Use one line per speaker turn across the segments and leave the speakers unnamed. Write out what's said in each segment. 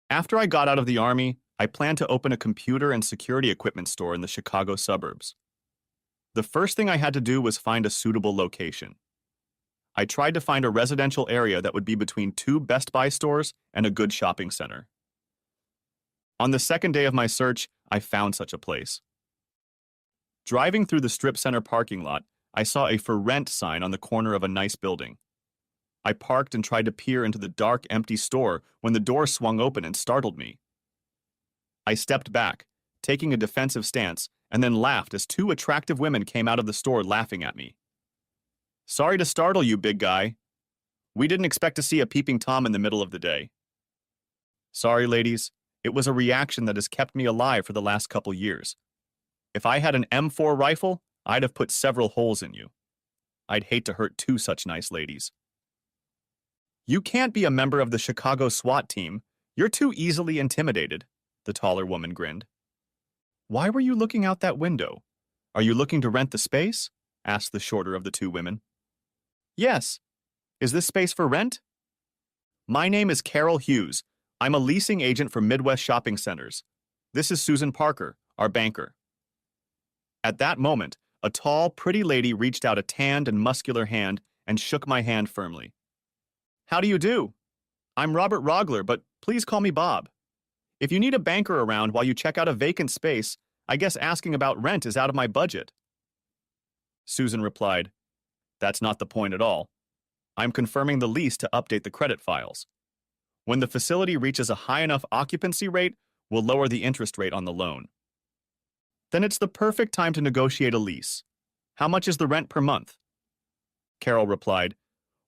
After I got out of the Army, I planned to open a computer and security equipment store in the Chicago suburbs. The first thing I had to do was find a suitable location. I tried to find a residential area that would be between two Best Buy stores and a good shopping center. On the second day of my search, I found such a place. Driving through the strip center parking lot, I saw a for rent sign on the corner of a nice building. I parked and tried to peer into the dark, empty store when the door swung open and startled me. I stepped back, taking a defensive stance, and then laughed as two attractive women came out of the store laughing at me. "Sorry to startle you, big guy. We didn't expect to see a peeping Tom in the middle of the day." "Sorry, ladies. It was a reaction that has kept me alive for the last couple years. If I had an M4 rifle, I'd have put several holes in you. I'd hate to hurt two such nice ladies." "You can't be a member of the Chicago SWAT team. You're too easily intimidated," the taller woman grinned. "Why were you looking out that window? Are you looking to rent the space?" asked the shorter of the two women. "Yes. Is this space for rent?" "My name is Carol Hughes. I'm a leasing agent for Midwest Shopping Centers. This is Susan Parker, our banker." At that moment, a tall, pretty lady reached out a tanned and muscular hand and shook my hand firmly. "How do you do? I'm Robert Rogler, but please call me Bob. If you need a banker around while you check out a vacant space, I guess asking about rent is out of my budget." Susan replied, "That's not the point at all. I'm confirming the lease to update the credit files. When the facility reaches a high enough occupancy rate, we'll lower the interest rate on the loan. Then it's the perfect time to negotiate a lease. How much is the rent per month?" Carol replied,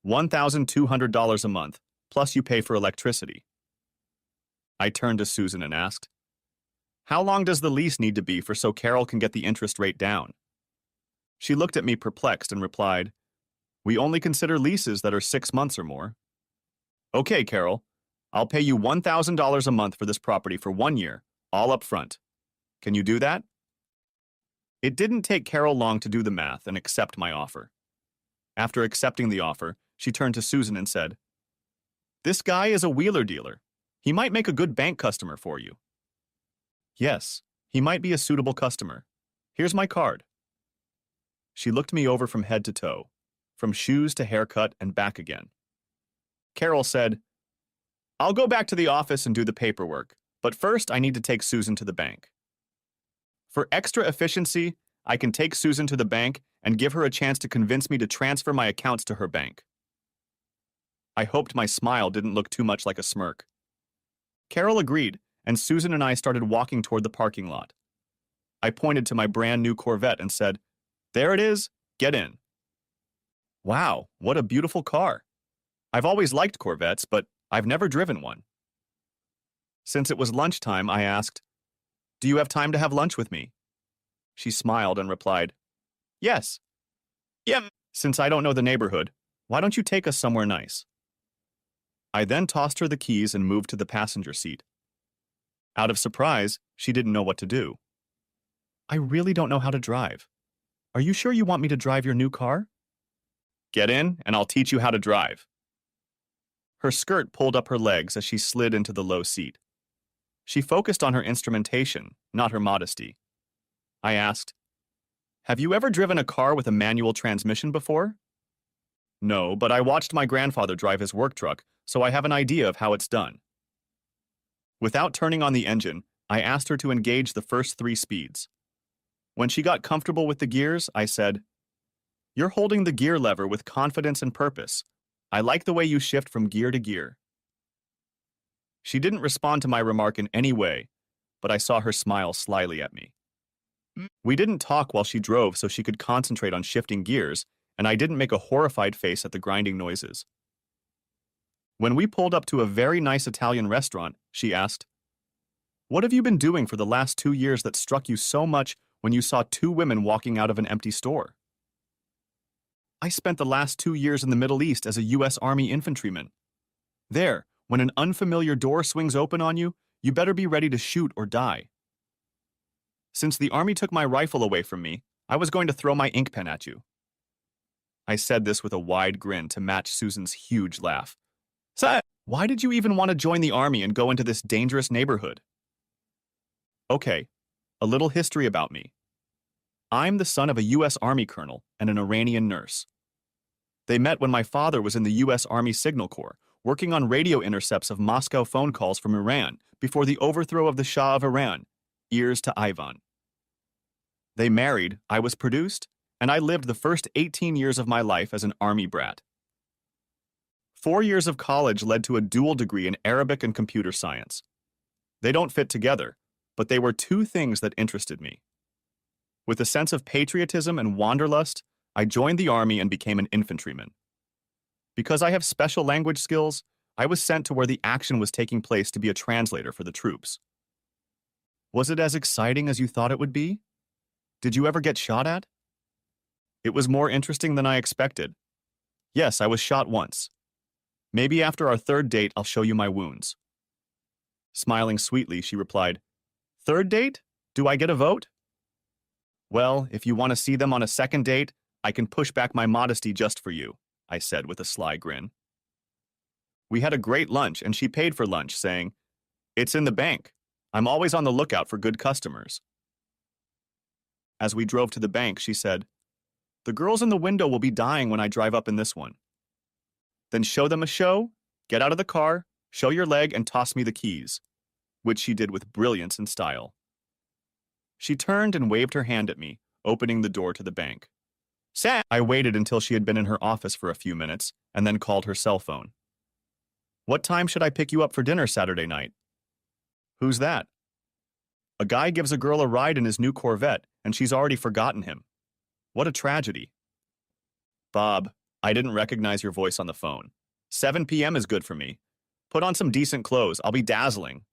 $1,200 a month, plus you pay for electricity. I turned to Susan and asked, "How long does the lease need to be so Carol can get the interest rate down?" She looked at me perplexed and replied, "We only consider leases that are 6 months or more." "Okay, Carol, I'll pay you $1,000 a month for this property for 1 year, all up front. Can you do that?" It didn't take Carol long to do the math and accept my offer. After accepting the offer, she turned to Susan and said, "This guy is a wheeler dealer. He might make a good bank customer for you." "Yes, he might be a suitable customer. Here's my card." She looked me over from head to toe, from shoes to haircut and back again. Carol said, "I'll go back to the office and do the paperwork, but first I need to take Susan to the bank. For extra efficiency, I can take Susan to the bank and give her a chance to convince me to transfer my accounts to her bank." I hoped my smile didn't look too much like a smirk. Carol agreed, and Susan and I started walking toward the parking lot. I pointed to my brand new Corvette and said, "There it is, get in." Wow, what a beautiful car. I've always liked Corvettes, but I've never driven one. Since it was lunchtime, I asked, "Do you have time to have lunch with me?" She smiled and replied, "Yes." "Yep. Since I don't know the neighborhood, why don't you take us somewhere nice?" I then tossed her the keys and moved to the passenger seat. Out of surprise, she didn't know what to do. "I really don't know how to drive. Are you sure you want me to drive your new car?" "Get in, and I'll teach you how to drive." Her skirt pulled up her legs as she slid into the low seat. She focused on her instrumentation, not her modesty. I asked, "Have you ever driven a car with a manual transmission before?" "No, but I watched my grandfather drive his work truck, so I have an idea of how it's done." Without turning on the engine, I asked her to engage the first 3 speeds. When she got comfortable with the gears, I said, "You're holding the gear lever with confidence and purpose. I like the way you shift from gear to gear." She didn't respond to my remark in any way, but I saw her smile slyly at me. We didn't talk while she drove so she could concentrate on shifting gears, and I didn't make a horrified face at the grinding noises. When we pulled up to a very nice Italian restaurant, she asked, "What have you been doing for the last 2 years that struck you so much when you saw 2 women walking out of an empty store?" "I spent the last 2 years in the Middle East as a U.S. Army infantryman. There, when an unfamiliar door swings open on you, you better be ready to shoot or die. Since the Army took my rifle away from me, I was going to throw my ink pen at you." I said this with a wide grin to match Susan's huge laugh. Why did you even want to join the army and go into this dangerous neighborhood? Okay, a little history about me. I'm the son of a U.S. Army colonel and an Iranian nurse. They met when my father was in the U.S. Army Signal Corps, working on radio intercepts of Moscow phone calls from Iran before the overthrow of the Shah of Iran, ears to Ivan. They married, I was produced, and I lived the first 18 years of my life as an Army brat. 4 years of college led to a dual degree in Arabic and computer science. They don't fit together, but they were two things that interested me. With a sense of patriotism and wanderlust, I joined the army and became an infantryman. Because I have special language skills, I was sent to where the action was taking place to be a translator for the troops. Was it as exciting as you thought it would be? Did you ever get shot at? It was more interesting than I expected. Yes, I was shot once. Maybe after our third date, I'll show you my wounds. Smiling sweetly, she replied, "Third date? Do I get a vote?" Well, if you want to see them on a second date, I can push back my modesty just for you, I said with a sly grin. We had a great lunch, and she paid for lunch, saying, "It's in the bank. I'm always on the lookout for good customers." As we drove to the bank, she said, "The girls in the window will be dying when I drive up in this one." Then show them a show, get out of the car, show your leg, and toss me the keys, which she did with brilliance and style. She turned and waved her hand at me, opening the door to the bank. Sam! I waited until she had been in her office for a few minutes, and then called her cell phone. "What time should I pick you up for dinner Saturday night?" "Who's that?" "A guy gives a girl a ride in his new Corvette, and she's already forgotten him. What a tragedy." "Bob, I didn't recognize your voice on the phone. 7 p.m. is good for me. Put on some decent clothes. I'll be dazzling."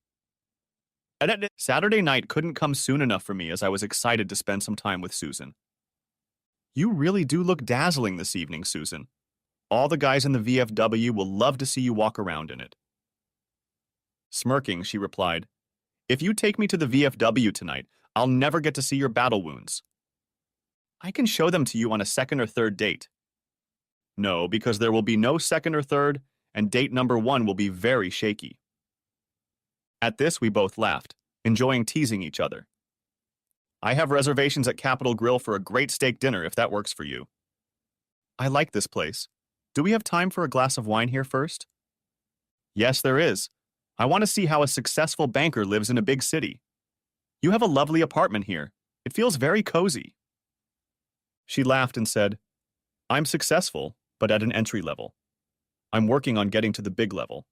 Saturday night couldn't come soon enough for me as I was excited to spend some time with Susan. "You really do look dazzling this evening, Susan. All the guys in the VFW will love to see you walk around in it." Smirking, she replied, "If you take me to the VFW tonight, I'll never get to see your battle wounds." "I can show them to you on a second or third date." "No, because there will be no second or third, and date number 1 will be very shaky." At this, we both laughed, enjoying teasing each other. "I have reservations at Capitol Grill for a great steak dinner if that works for you." "I like this place. Do we have time for a glass of wine here first?" "Yes, there is. I want to see how a successful banker lives in a big city. You have a lovely apartment here. It feels very cozy." She laughed and said, "I'm successful, but at an entry level. I'm working on getting to the big level.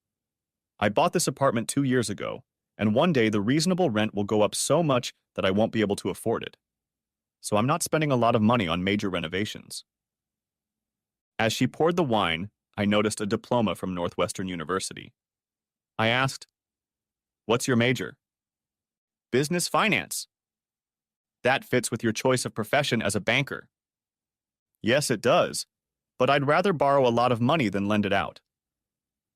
I bought this apartment 2 years ago, and one day the reasonable rent will go up so much that I won't be able to afford it. So I'm not spending a lot of money on major renovations." As she poured the wine, I noticed a diploma from Northwestern University. I asked, "What's your major?" "Business finance." "That fits with your choice of profession as a banker." "Yes, it does, but I'd rather borrow a lot of money than lend it out.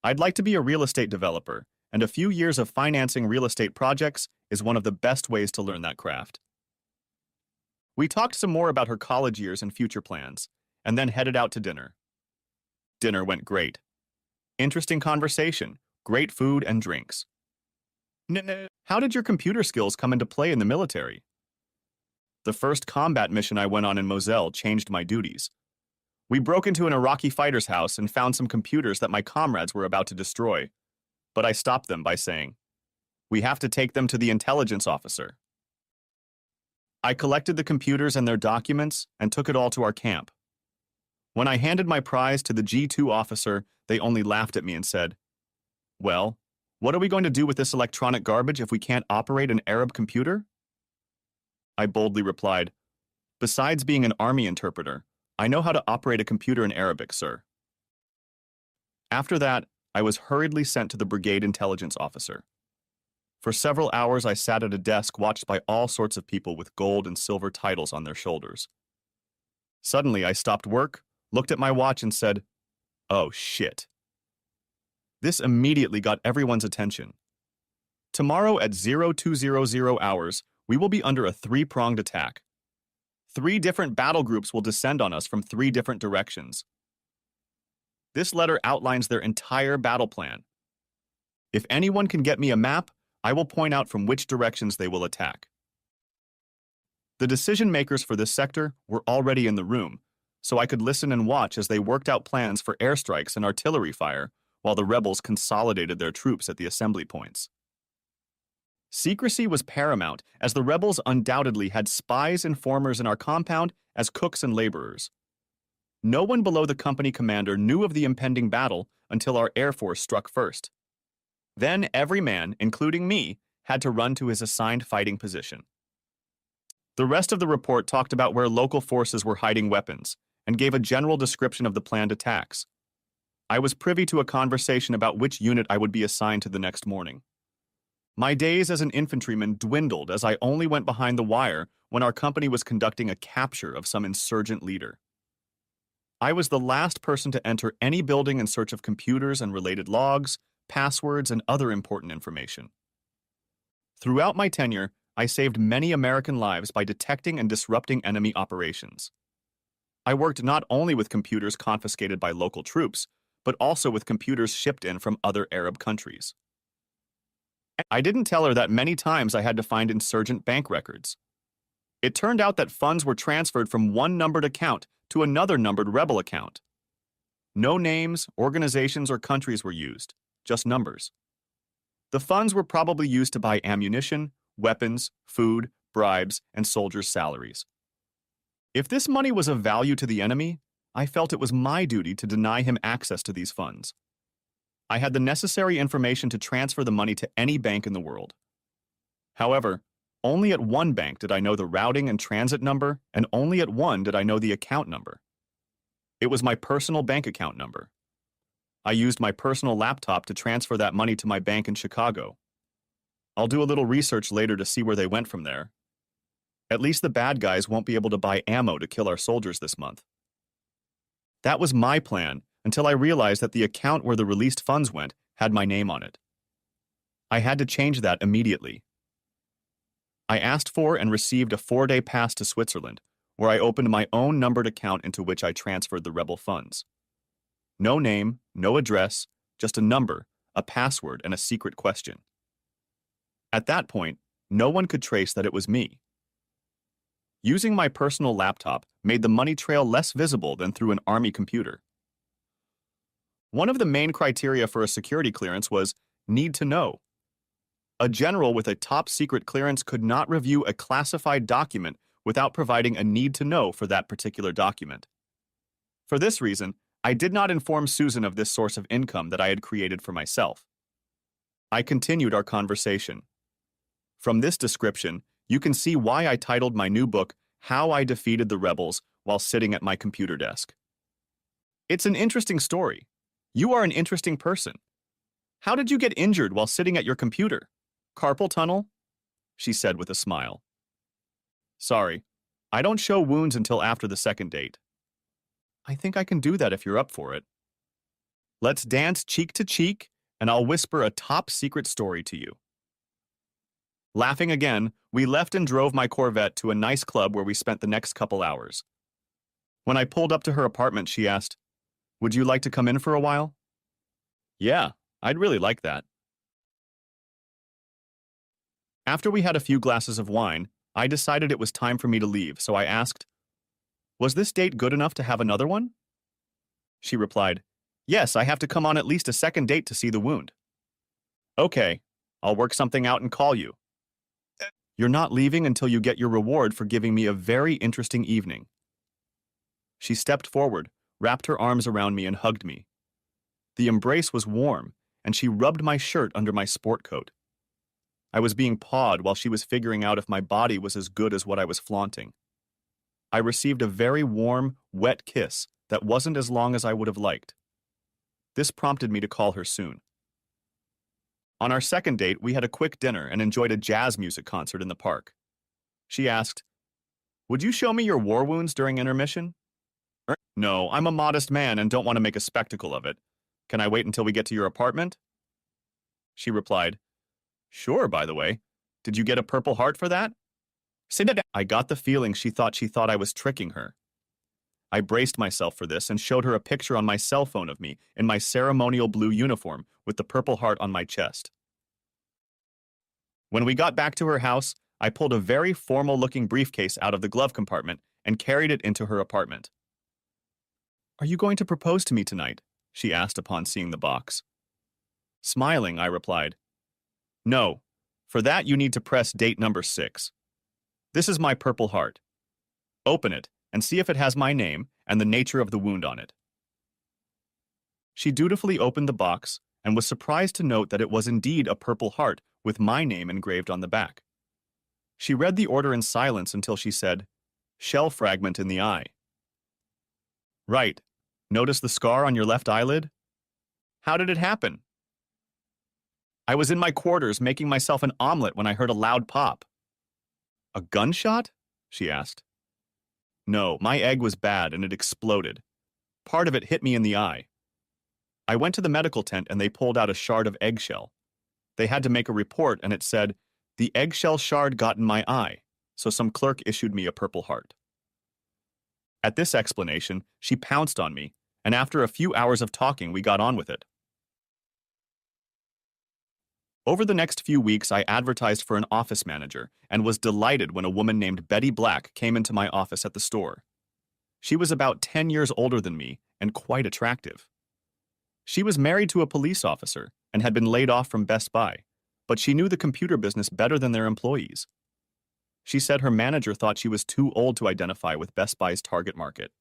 I'd like to be a real estate developer, and a few years of financing real estate projects is one of the best ways to learn that craft." We talked some more about her college years and future plans, and then headed out to dinner. Dinner went great. Interesting conversation, great food and drinks. How did your computer skills come into play in the military?" "The first combat mission I went on in Moselle changed my duties. We broke into an Iraqi fighter's house and found some computers that my comrades were about to destroy. But I stopped them by saying, 'We have to take them to the intelligence officer.' I collected the computers and their documents and took it all to our camp. When I handed my prize to the G2 officer, they only laughed at me and said, 'Well, what are we going to do with this electronic garbage if we can't operate an Arab computer?' I boldly replied, 'Besides being an army interpreter, I know how to operate a computer in Arabic, sir.' After that, I was hurriedly sent to the brigade intelligence officer. For several hours, I sat at a desk watched by all sorts of people with gold and silver titles on their shoulders. Suddenly, I stopped work, looked at my watch, and said, 'Oh, shit.' This immediately got everyone's attention. Tomorrow at 0200 hours, we will be under a 3-pronged attack. 3 different battle groups will descend on us from 3 different directions. This letter outlines their entire battle plan. If anyone can get me a map, I will point out from which directions they will attack. The decision makers for this sector were already in the room, so I could listen and watch as they worked out plans for airstrikes and artillery fire while the rebels consolidated their troops at the assembly points. Secrecy was paramount, as the rebels undoubtedly had spies informers in our compound as cooks and laborers. No one below the company commander knew of the impending battle until our Air Force struck first. Then every man, including me, had to run to his assigned fighting position. The rest of the report talked about where local forces were hiding weapons and gave a general description of the planned attacks. I was privy to a conversation about which unit I would be assigned to the next morning. My days as an infantryman dwindled as I only went behind the wire when our company was conducting a capture of some insurgent leader. I was the last person to enter any building in search of computers and related logs, passwords, and other important information. Throughout my tenure, I saved many American lives by detecting and disrupting enemy operations. I worked not only with computers confiscated by local troops, but also with computers shipped in from other Arab countries. I didn't tell her that many times I had to find insurgent bank records. It turned out that funds were transferred from one numbered account to another numbered rebel account. No names, organizations, or countries were used, just numbers. The funds were probably used to buy ammunition, weapons, food, bribes, and soldiers' salaries. If this money was of value to the enemy, I felt it was my duty to deny him access to these funds. I had the necessary information to transfer the money to any bank in the world. However, only at one bank did I know the routing and transit number, and only at one did I know the account number. It was my personal bank account number. I used my personal laptop to transfer that money to my bank in Chicago. I'll do a little research later to see where they went from there. At least the bad guys won't be able to buy ammo to kill our soldiers this month. That was my plan until I realized that the account where the released funds went had my name on it. I had to change that immediately. I asked for and received a 4-day pass to Switzerland, where I opened my own numbered account into which I transferred the rebel funds. No name, no address, just a number, a password, and a secret question. At that point, no one could trace that it was me. Using my personal laptop made the money trail less visible than through an army computer. One of the main criteria for a security clearance was need to know. A general with a top-secret clearance could not review a classified document without providing a need to know for that particular document. For this reason, I did not inform Susan of this source of income that I had created for myself. I continued our conversation. From this description, you can see why I titled my new book, How I Defeated the Rebels While Sitting at My Computer Desk. It's an interesting story. You are an interesting person. How did you get injured while sitting at your computer? Carpal tunnel? She said with a smile. Sorry, I don't show wounds until after the second date. I think I can do that if you're up for it. Let's dance cheek to cheek, and I'll whisper a top-secret story to you. Laughing again, we left and drove my Corvette to a nice club where we spent the next couple hours. When I pulled up to her apartment, she asked, "Would you like to come in for a while?" Yeah, I'd really like that. After we had a few glasses of wine, I decided it was time for me to leave, so I asked, "Was this date good enough to have another one?" She replied, "Yes, I have to come on at least a second date to see the wound." Okay, I'll work something out and call you. You're not leaving until you get your reward for giving me a very interesting evening. She stepped forward, wrapped her arms around me, and hugged me. The embrace was warm, and she rubbed my shirt under my sport coat. I was being pawed while she was figuring out if my body was as good as what I was flaunting. I received a very warm, wet kiss that wasn't as long as I would have liked. This prompted me to call her soon. On our second date, we had a quick dinner and enjoyed a jazz music concert in the park. She asked, "Would you show me your war wounds during intermission?" No, I'm a modest man and don't want to make a spectacle of it. Can I wait until we get to your apartment? She replied, "Sure, by the way. Did you get a Purple Heart for that?" I got the feeling she thought I was tricking her. I braced myself for this and showed her a picture on my cell phone of me in my ceremonial blue uniform with the Purple Heart on my chest. When we got back to her house, I pulled a very formal-looking briefcase out of the glove compartment and carried it into her apartment. "Are you going to propose to me tonight?" she asked upon seeing the box. Smiling, I replied, "No. For that, you need to press date number 6. This is my Purple Heart. Open it and see if it has my name and the nature of the wound on it." She dutifully opened the box and was surprised to note that it was indeed a Purple Heart with my name engraved on the back. She read the order in silence until she said, "Shell fragment in the eye." "Right. Notice the scar on your left eyelid?" "How did it happen?" "I was in my quarters making myself an omelet when I heard a loud pop." "A gunshot?" she asked. "No, my egg was bad and it exploded. Part of it hit me in the eye. I went to the medical tent and they pulled out a shard of eggshell. They had to make a report and it said, 'The eggshell shard got in my eye,' so some clerk issued me a Purple Heart." At this explanation, she pounced on me, and after a few hours of talking, we got on with it. Over the next few weeks, I advertised for an office manager and was delighted when a woman named Betty Black came into my office at the store. She was about 10 years older than me and quite attractive. She was married to a police officer and had been laid off from Best Buy, but she knew the computer business better than their employees. She said her manager thought she was too old to identify with Best Buy's target market.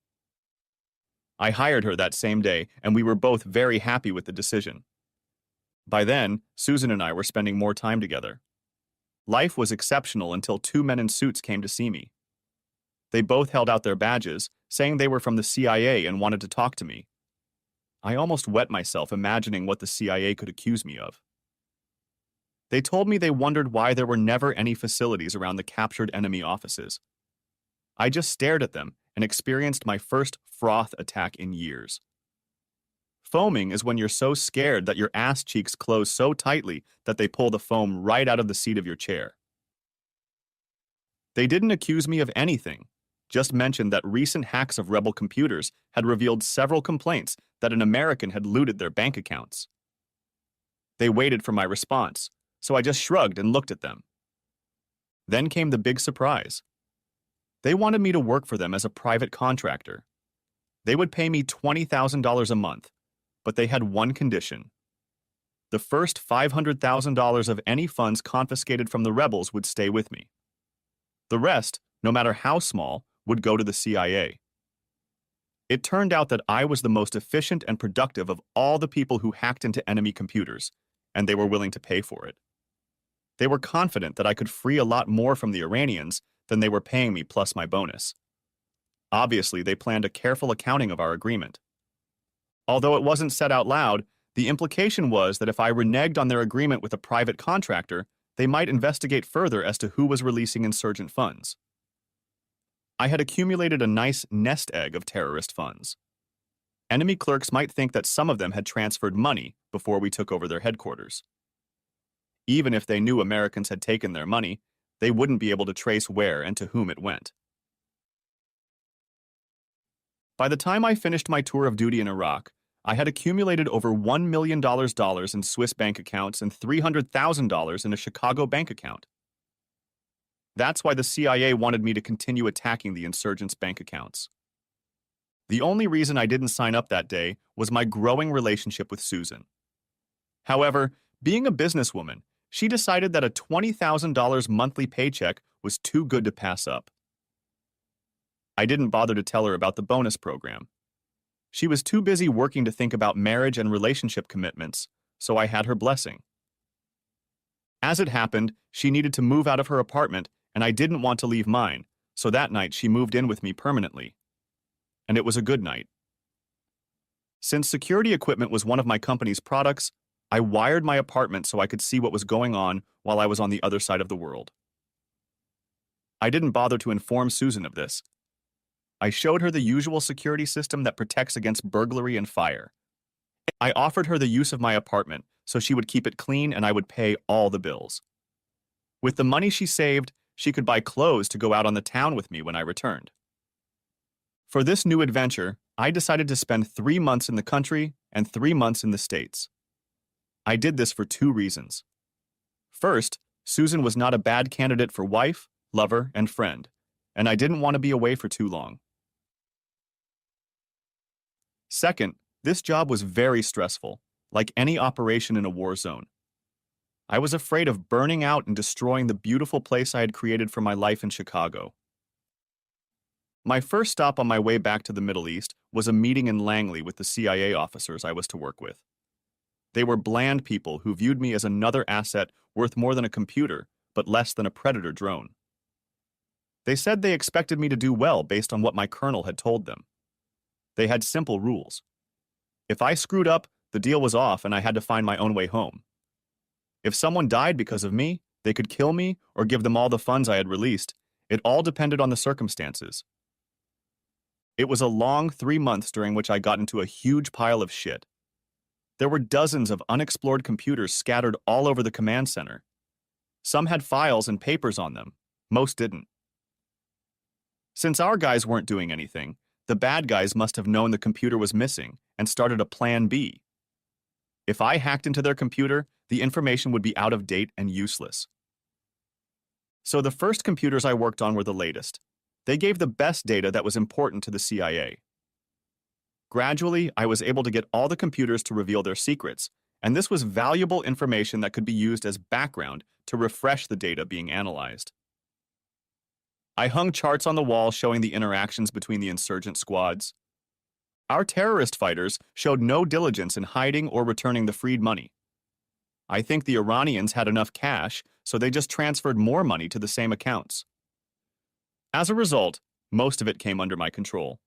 I hired her that same day, and we were both very happy with the decision. By then, Susan and I were spending more time together. Life was exceptional until 2 men in suits came to see me. They both held out their badges, saying they were from the CIA and wanted to talk to me. I almost wet myself imagining what the CIA could accuse me of. They told me they wondered why there were never any facilities around the captured enemy offices. I just stared at them and experienced my first froth attack in years. Foaming is when you're so scared that your ass cheeks close so tightly that they pull the foam right out of the seat of your chair. They didn't accuse me of anything, just mentioned that recent hacks of rebel computers had revealed several complaints that an American had looted their bank accounts. They waited for my response, so I just shrugged and looked at them. Then came the big surprise. They wanted me to work for them as a private contractor. They would pay me $20,000 a month, but they had one condition. The first $500,000 of any funds confiscated from the rebels would stay with me. The rest, no matter how small, would go to the CIA. It turned out that I was the most efficient and productive of all the people who hacked into enemy computers, and they were willing to pay for it. They were confident that I could free a lot more from the Iranians than they were paying me plus my bonus. Obviously, they planned a careful accounting of our agreement. Although it wasn't said out loud, the implication was that if I reneged on their agreement with a private contractor, they might investigate further as to who was releasing insurgent funds. I had accumulated a nice nest egg of terrorist funds. Enemy clerks might think that some of them had transferred money before we took over their headquarters. Even if they knew Americans had taken their money, they wouldn't be able to trace where and to whom it went. By the time I finished my tour of duty in Iraq, I had accumulated over $1 million in Swiss bank accounts and $300,000 in a Chicago bank account. That's why the CIA wanted me to continue attacking the insurgents' bank accounts. The only reason I didn't sign up that day was my growing relationship with Susan. However, being a businesswoman, she decided that a $20,000 monthly paycheck was too good to pass up. I didn't bother to tell her about the bonus program. She was too busy working to think about marriage and relationship commitments, so I had her blessing. As it happened, she needed to move out of her apartment, and I didn't want to leave mine, so that night she moved in with me permanently. And it was a good night. Since security equipment was one of my company's products, I wired my apartment so I could see what was going on while I was on the other side of the world. I didn't bother to inform Susan of this. I showed her the usual security system that protects against burglary and fire. I offered her the use of my apartment so she would keep it clean and I would pay all the bills. With the money she saved, she could buy clothes to go out on the town with me when I returned. For this new adventure, I decided to spend 3 months in the country and 3 months in the States. I did this for two reasons. First, Susan was not a bad candidate for wife, lover, and friend, and I didn't want to be away for too long. Second, this job was very stressful, like any operation in a war zone. I was afraid of burning out and destroying the beautiful place I had created for my life in Chicago. My first stop on my way back to the Middle East was a meeting in Langley with the CIA officers I was to work with. They were bland people who viewed me as another asset worth more than a computer, but less than a Predator drone. They said they expected me to do well based on what my colonel had told them. They had simple rules. If I screwed up, the deal was off and I had to find my own way home. If someone died because of me, they could kill me or give them all the funds I had released. It all depended on the circumstances. It was a long 3 months during which I got into a huge pile of shit. There were dozens of unexplored computers scattered all over the command center. Some had files and papers on them. Most didn't. Since our guys weren't doing anything, the bad guys must have known the computer was missing and started a plan B. If I hacked into their computer, the information would be out of date and useless. So the first computers I worked on were the latest. They gave the best data that was important to the CIA. Gradually, I was able to get all the computers to reveal their secrets, and this was valuable information that could be used as background to refresh the data being analyzed. I hung charts on the wall showing the interactions between the insurgent squads. Our terrorist fighters showed no diligence in hiding or returning the freed money. I think the Iranians had enough cash, so they just transferred more money to the same accounts. As a result, most of it came under my control.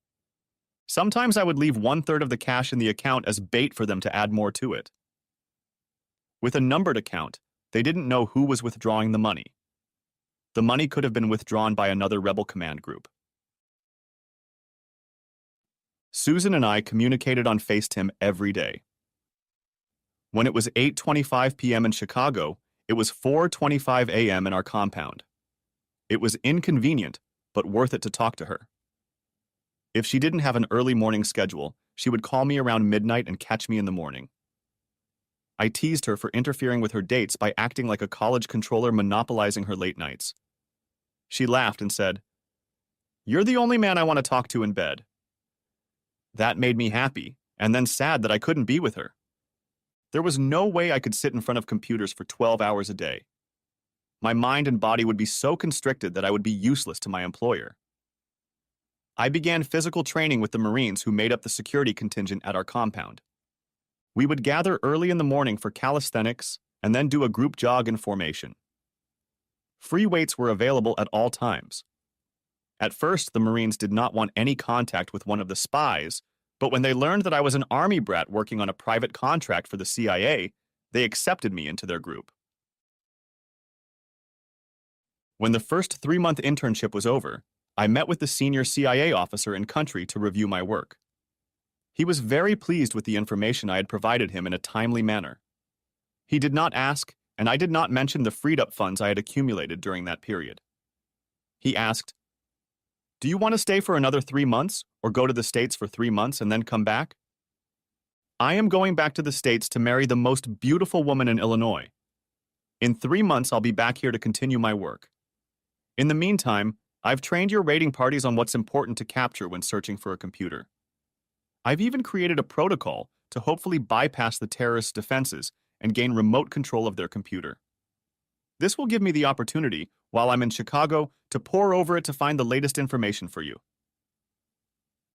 Sometimes I would leave 1/3 of the cash in the account as bait for them to add more to it. With a numbered account, they didn't know who was withdrawing the money. The money could have been withdrawn by another rebel command group. Susan and I communicated on FaceTime every day. When it was 8:25 p.m. in Chicago, it was 4:25 a.m. in our compound. It was inconvenient, but worth it to talk to her. If she didn't have an early morning schedule, she would call me around midnight and catch me in the morning. I teased her for interfering with her dates by acting like a college controller monopolizing her late nights. She laughed and said, "You're the only man I want to talk to in bed." That made me happy, and then sad that I couldn't be with her. There was no way I could sit in front of computers for 12 hours a day. My mind and body would be so constricted that I would be useless to my employer. I began physical training with the Marines who made up the security contingent at our compound. We would gather early in the morning for calisthenics and then do a group jog in formation. Free weights were available at all times. At first, the Marines did not want any contact with one of the spies, but when they learned that I was an army brat working on a private contract for the CIA, they accepted me into their group. When the first 3-month internship was over, I met with the senior CIA officer in country to review my work. He was very pleased with the information I had provided him in a timely manner. He did not ask, and I did not mention the freed-up funds I had accumulated during that period. He asked, "Do you want to stay for another 3 months, or go to the States for 3 months and then come back?" "I am going back to the States to marry the most beautiful woman in Illinois. In 3 months, I'll be back here to continue my work. In the meantime, I've trained your raiding parties on what's important to capture when searching for a computer. I've even created a protocol to hopefully bypass the terrorists' defenses and gain remote control of their computer. This will give me the opportunity, while I'm in Chicago, to pore over it to find the latest information for you."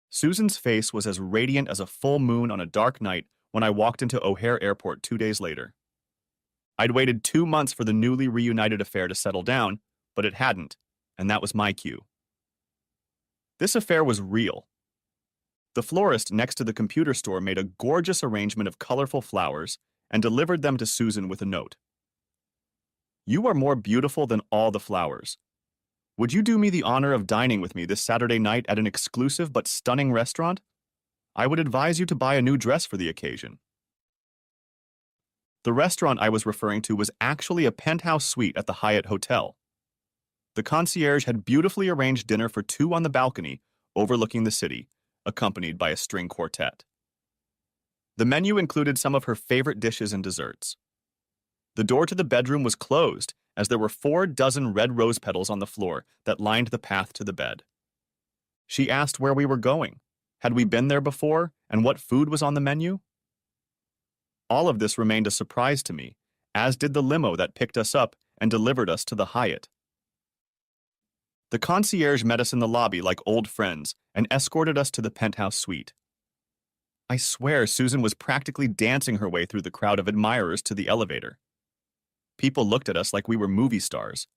Susan's face was as radiant as a full moon on a dark night when I walked into O'Hare Airport 2 days later. I'd waited 2 months for the newly reunited affair to settle down, but it hadn't, and that was my cue. This affair was real. The florist next to the computer store made a gorgeous arrangement of colorful flowers and delivered them to Susan with a note. "You are more beautiful than all the flowers. Would you do me the honor of dining with me this Saturday night at an exclusive but stunning restaurant? I would advise you to buy a new dress for the occasion." The restaurant I was referring to was actually a penthouse suite at the Hyatt Hotel. The concierge had beautifully arranged dinner for 2 on the balcony, overlooking the city, accompanied by a string quartet. The menu included some of her favorite dishes and desserts. The door to the bedroom was closed, as there were 4 dozen red rose petals on the floor that lined the path to the bed. She asked where we were going, had we been there before, and what food was on the menu? All of this remained a surprise to me, as did the limo that picked us up and delivered us to the Hyatt. The concierge met us in the lobby like old friends and escorted us to the penthouse suite. I swear Susan was practically dancing her way through the crowd of admirers to the elevator. People looked at us like we were movie stars.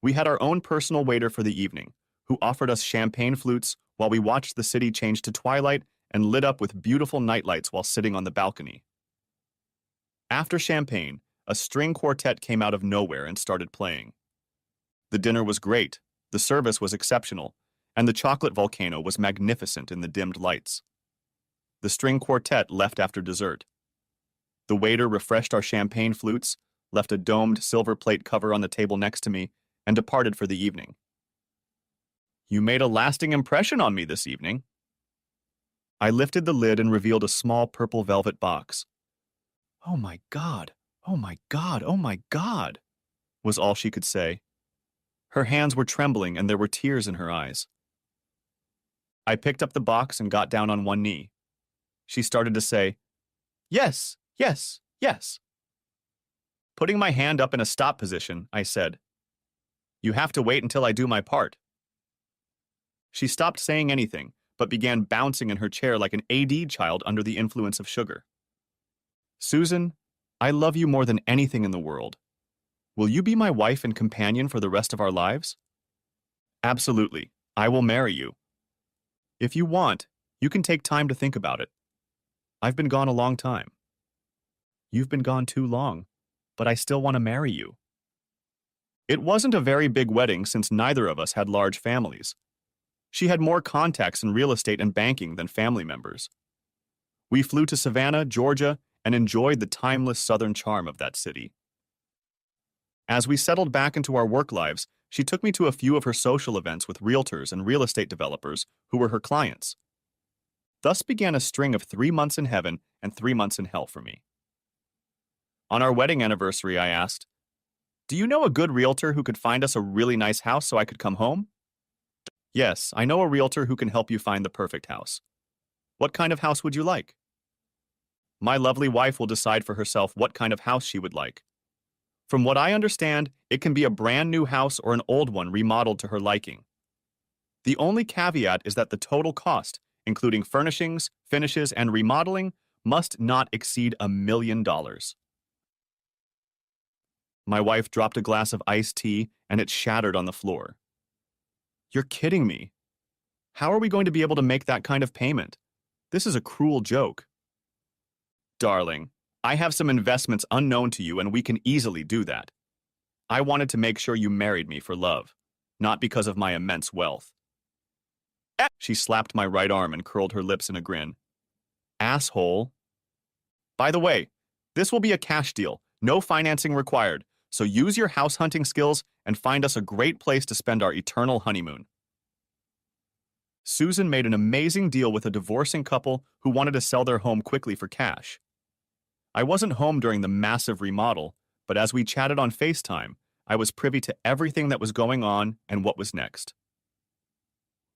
We had our own personal waiter for the evening, who offered us champagne flutes while we watched the city change to twilight and lit up with beautiful nightlights while sitting on the balcony. After champagne, a string quartet came out of nowhere and started playing. The dinner was great, the service was exceptional, and the chocolate volcano was magnificent in the dimmed lights. The string quartet left after dessert. The waiter refreshed our champagne flutes, left a domed silver plate cover on the table next to me, and departed for the evening. You made a lasting impression on me this evening. I lifted the lid and revealed a small purple velvet box. Oh my God, oh my God, oh my God, was all she could say. Her hands were trembling and there were tears in her eyes. I picked up the box and got down on one knee. She started to say, "Yes, yes, yes." Putting my hand up in a stop position, I said, "You have to wait until I do my part." She stopped saying anything, but began bouncing in her chair like an AD child under the influence of sugar. "Susan, I love you more than anything in the world. Will you be my wife and companion for the rest of our lives?" "Absolutely. I will marry you. If you want, you can take time to think about it. I've been gone a long time." "You've been gone too long, but I still want to marry you." It wasn't a very big wedding since neither of us had large families. She had more contacts in real estate and banking than family members. We flew to Savannah, Georgia, and enjoyed the timeless southern charm of that city. As we settled back into our work lives, she took me to a few of her social events with realtors and real estate developers who were her clients. Thus began a string of 3 months in heaven and 3 months in hell for me. On our wedding anniversary, I asked, "Do you know a good realtor who could find us a really nice house so I could come home?" "Yes, I know a realtor who can help you find the perfect house." "What kind of house would you like?" "My lovely wife will decide for herself what kind of house she would like. From what I understand, it can be a brand new house or an old one remodeled to her liking. The only caveat is that the total cost, including furnishings, finishes, and remodeling, must not exceed $1 million. My wife dropped a glass of iced tea and it shattered on the floor. "You're kidding me. How are we going to be able to make that kind of payment? This is a cruel joke." "Darling, I have some investments unknown to you and we can easily do that. I wanted to make sure you married me for love, not because of my immense wealth." She slapped my right arm and curled her lips in a grin. "Asshole. By the way, this will be a cash deal, no financing required, so use your house hunting skills and find us a great place to spend our eternal honeymoon." Susan made an amazing deal with a divorcing couple who wanted to sell their home quickly for cash. I wasn't home during the massive remodel, but as we chatted on FaceTime, I was privy to everything that was going on and what was next.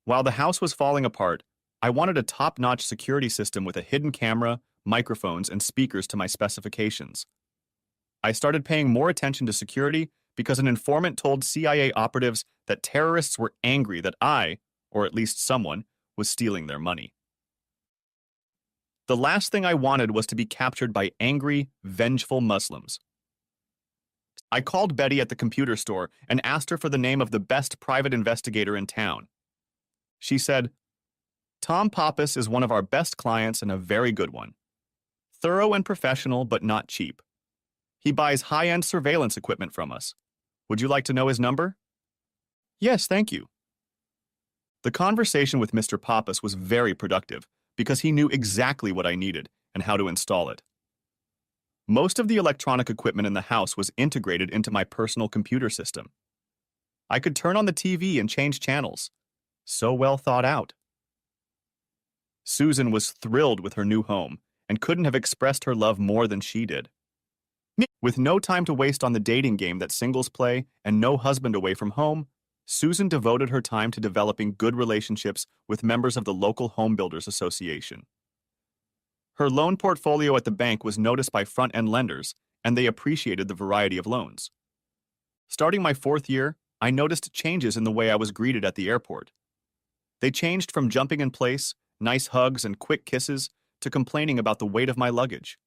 While the house was falling apart, I wanted a top-notch security system with a hidden camera, microphones, and speakers to my specifications. I started paying more attention to security because an informant told CIA operatives that terrorists were angry that I, or at least someone, was stealing their money. The last thing I wanted was to be captured by angry, vengeful Muslims. I called Betty at the computer store and asked her for the name of the best private investigator in town. She said, "Tom Pappas is one of our best clients and a very good one. Thorough and professional, but not cheap. He buys high-end surveillance equipment from us. Would you like to know his number?" "Yes, thank you." The conversation with Mr. Pappas was very productive because he knew exactly what I needed and how to install it. Most of the electronic equipment in the house was integrated into my personal computer system. I could turn on the TV and change channels. So well thought out. Susan was thrilled with her new home and couldn't have expressed her love more than she did. With no time to waste on the dating game that singles play and no husband away from home, Susan devoted her time to developing good relationships with members of the local home builders association. Her loan portfolio at the bank was noticed by front-end lenders, and they appreciated the variety of loans. Starting my 4th year, I noticed changes in the way I was greeted at the airport. They changed from jumping in place, nice hugs, and quick kisses to complaining about the weight of my luggage.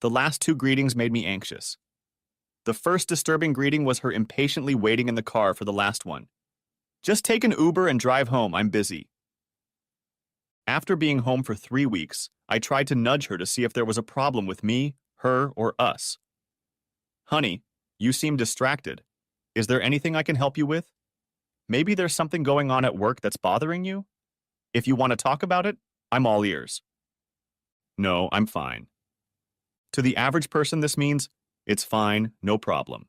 The last 2 greetings made me anxious. The first disturbing greeting was her impatiently waiting in the car for the last one. Just take an Uber and drive home, I'm busy. After being home for 3 weeks, I tried to nudge her to see if there was a problem with me, her, or us. Honey, you seem distracted. Is there anything I can help you with? Maybe there's something going on at work that's bothering you? If you want to talk about it, I'm all ears. No, I'm fine. To the average person, this means, it's fine, no problem.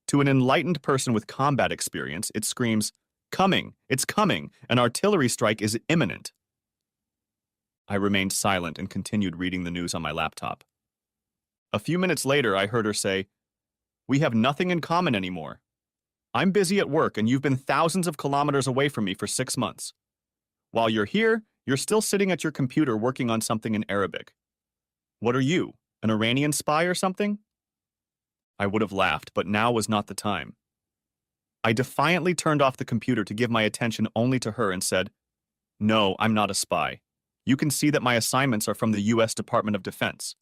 To an enlightened person with combat experience, it screams, coming, it's coming, an artillery strike is imminent. I remained silent and continued reading the news on my laptop. A few minutes later, I heard her say, we have nothing in common anymore. I'm busy at work and you've been thousands of kilometers away from me for 6 months. While you're here, you're still sitting at your computer working on something in Arabic. What are you, an Iranian spy or something? I would have laughed, but now was not the time. I defiantly turned off the computer to give my attention only to her and said, no, I'm not a spy. You can see that my assignments are from the U.S. Department of Defense.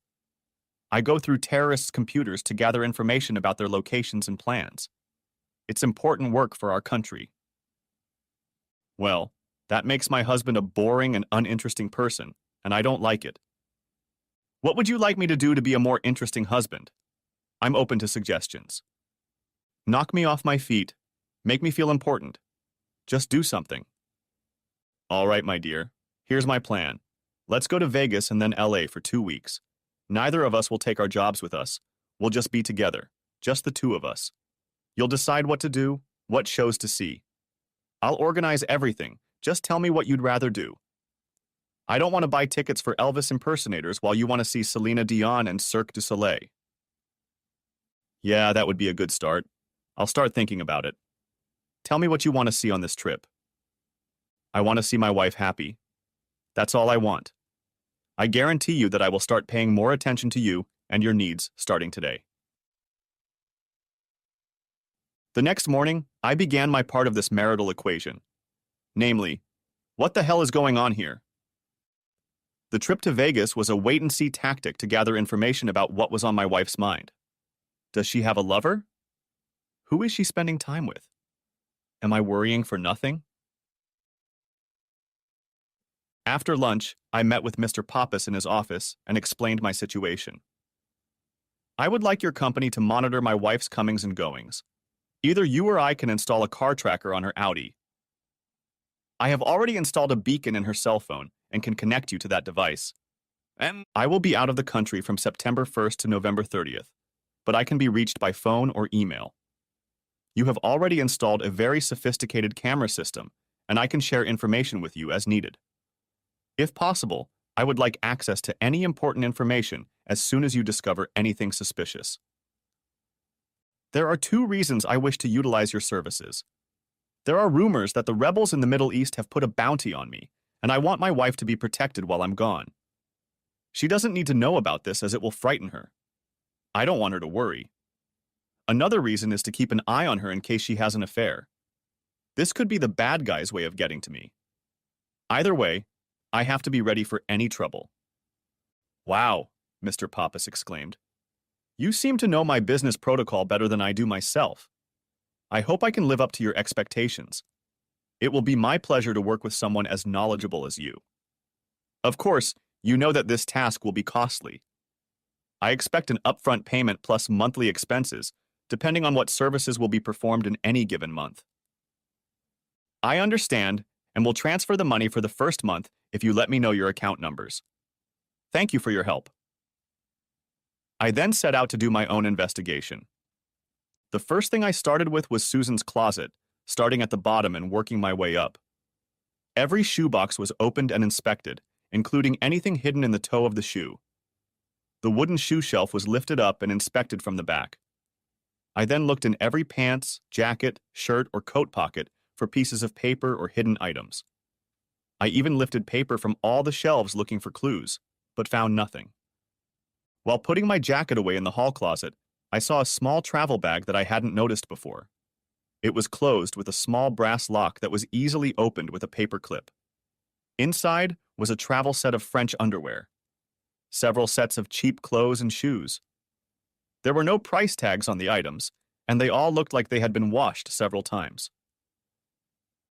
I go through terrorists' computers to gather information about their locations and plans. It's important work for our country. Well, that makes my husband a boring and uninteresting person, and I don't like it. What would you like me to do to be a more interesting husband? I'm open to suggestions. Knock me off my feet. Make me feel important. Just do something. All right, my dear. Here's my plan. Let's go to Vegas and then LA for 2 weeks. Neither of us will take our jobs with us. We'll just be together. Just the 2 of us. You'll decide what to do, what shows to see. I'll organize everything. Just tell me what you'd rather do. I don't want to buy tickets for Elvis impersonators while you want to see Celine Dion and Cirque du Soleil. Yeah, that would be a good start. I'll start thinking about it. Tell me what you want to see on this trip. I want to see my wife happy. That's all I want. I guarantee you that I will start paying more attention to you and your needs starting today. The next morning, I began my part of this marital equation. Namely, what the hell is going on here? The trip to Vegas was a wait-and-see tactic to gather information about what was on my wife's mind. Does she have a lover? Who is she spending time with? Am I worrying for nothing? After lunch, I met with Mr. Pappas in his office and explained my situation. I would like your company to monitor my wife's comings and goings. Either you or I can install a car tracker on her Audi. I have already installed a beacon in her cell phone and can connect you to that device. And I will be out of the country from September 1st to November 30th, but I can be reached by phone or email. You have already installed a very sophisticated camera system, and I can share information with you as needed. If possible, I would like access to any important information as soon as you discover anything suspicious. There are 2 reasons I wish to utilize your services. There are rumors that the rebels in the Middle East have put a bounty on me, and I want my wife to be protected while I'm gone. She doesn't need to know about this as it will frighten her. I don't want her to worry. Another reason is to keep an eye on her in case she has an affair. This could be the bad guy's way of getting to me. Either way, I have to be ready for any trouble. Wow, Mr. Pappas exclaimed. You seem to know my business protocol better than I do myself. I hope I can live up to your expectations. It will be my pleasure to work with someone as knowledgeable as you. Of course, you know that this task will be costly. I expect an upfront payment plus monthly expenses, depending on what services will be performed in any given month. I understand and will transfer the money for the first month if you let me know your account numbers. Thank you for your help. I then set out to do my own investigation. The first thing I started with was Susan's closet, starting at the bottom and working my way up. Every shoebox was opened and inspected, including anything hidden in the toe of the shoe. The wooden shoe shelf was lifted up and inspected from the back. I then looked in every pants, jacket, shirt, or coat pocket for pieces of paper or hidden items. I even lifted paper from all the shelves looking for clues, but found nothing. While putting my jacket away in the hall closet, I saw a small travel bag that I hadn't noticed before. It was closed with a small brass lock that was easily opened with a paper clip. Inside was a travel set of French underwear, several sets of cheap clothes and shoes. There were no price tags on the items, and they all looked like they had been washed several times.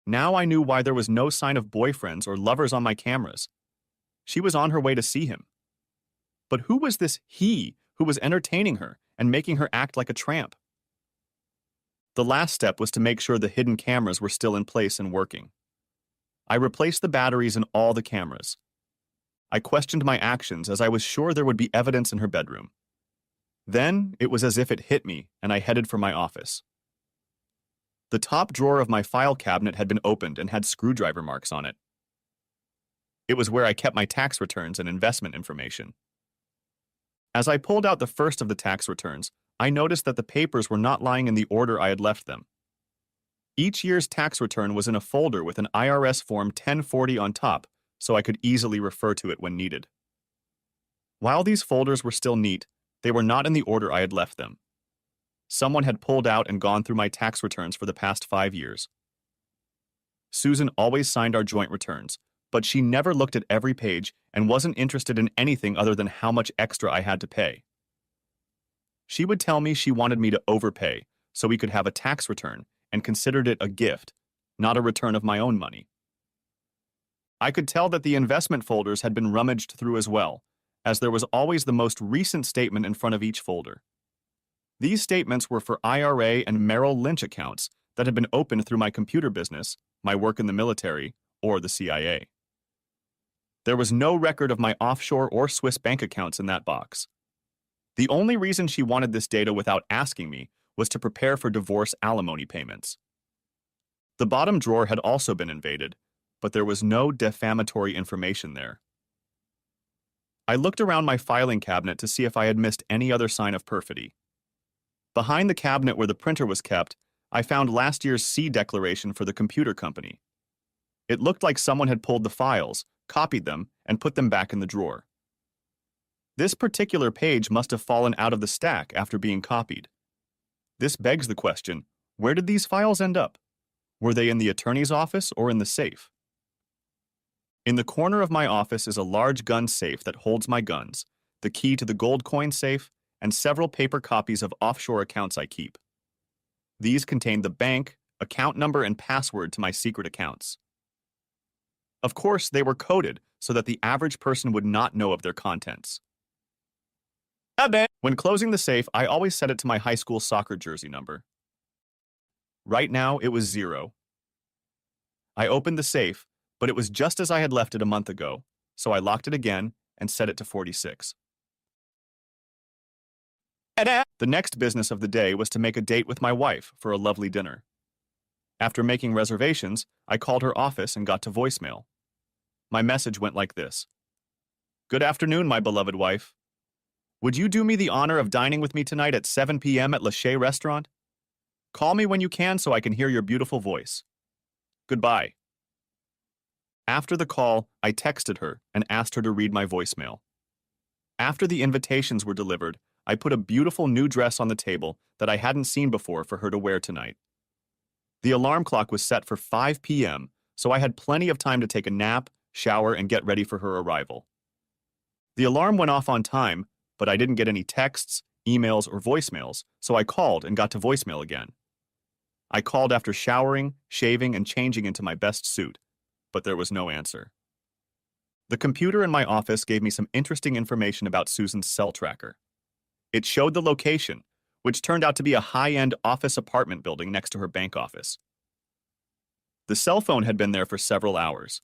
Now I knew why there was no sign of boyfriends or lovers on my cameras. She was on her way to see him. But who was this he who was entertaining her and making her act like a tramp? The last step was to make sure the hidden cameras were still in place and working. I replaced the batteries in all the cameras. I questioned my actions as I was sure there would be evidence in her bedroom. Then it was as if it hit me, and I headed for my office. The top drawer of my file cabinet had been opened and had screwdriver marks on it. It was where I kept my tax returns and investment information. As I pulled out the first of the tax returns, I noticed that the papers were not lying in the order I had left them. Each year's tax return was in a folder with an IRS Form 1040 on top, so I could easily refer to it when needed. While these folders were still neat, they were not in the order I had left them. Someone had pulled out and gone through my tax returns for the past 5 years. Susan always signed our joint returns, but she never looked at every page and wasn't interested in anything other than how much extra I had to pay. She would tell me she wanted me to overpay so we could have a tax return and considered it a gift, not a return of my own money. I could tell that the investment folders had been rummaged through as well, as there was always the most recent statement in front of each folder. These statements were for IRA and Merrill Lynch accounts that had been opened through my computer business, my work in the military, or the CIA. There was no record of my offshore or Swiss bank accounts in that box. The only reason she wanted this data without asking me was to prepare for divorce alimony payments. The bottom drawer had also been invaded, but there was no defamatory information there. I looked around my filing cabinet to see if I had missed any other sign of perfidy. Behind the cabinet where the printer was kept, I found last year's C declaration for the computer company. It looked like someone had pulled the files, copied them, and put them back in the drawer. This particular page must have fallen out of the stack after being copied. This begs the question, where did these files end up? Were they in the attorney's office or in the safe? In the corner of my office is a large gun safe that holds my guns, the key to the gold coin safe, and several paper copies of offshore accounts I keep. These contain the bank, account number, and password to my secret accounts. Of course, they were coded so that the average person would not know of their contents. When closing the safe, I always set it to my high school soccer jersey number. Right now, it was 0. I opened the safe, but it was just as I had left it a month ago, so I locked it again and set it to 46. The next business of the day was to make a date with my wife for a lovely dinner. After making reservations, I called her office and got to voicemail. My message went like this. Good afternoon, my beloved wife. Would you do me the honor of dining with me tonight at 7 p.m. at Le Chez Restaurant? Call me when you can so I can hear your beautiful voice. Goodbye. After the call, I texted her and asked her to read my voicemail. After the invitations were delivered, I put a beautiful new dress on the table that I hadn't seen before for her to wear tonight. The alarm clock was set for 5 p.m., so I had plenty of time to take a nap, shower, and get ready for her arrival. The alarm went off on time, but I didn't get any texts, emails, or voicemails, so I called and got to voicemail again. I called after showering, shaving, and changing into my best suit, but there was no answer. The computer in my office gave me some interesting information about Susan's cell tracker. It showed the location, which turned out to be a high-end office apartment building next to her bank office. The cell phone had been there for several hours.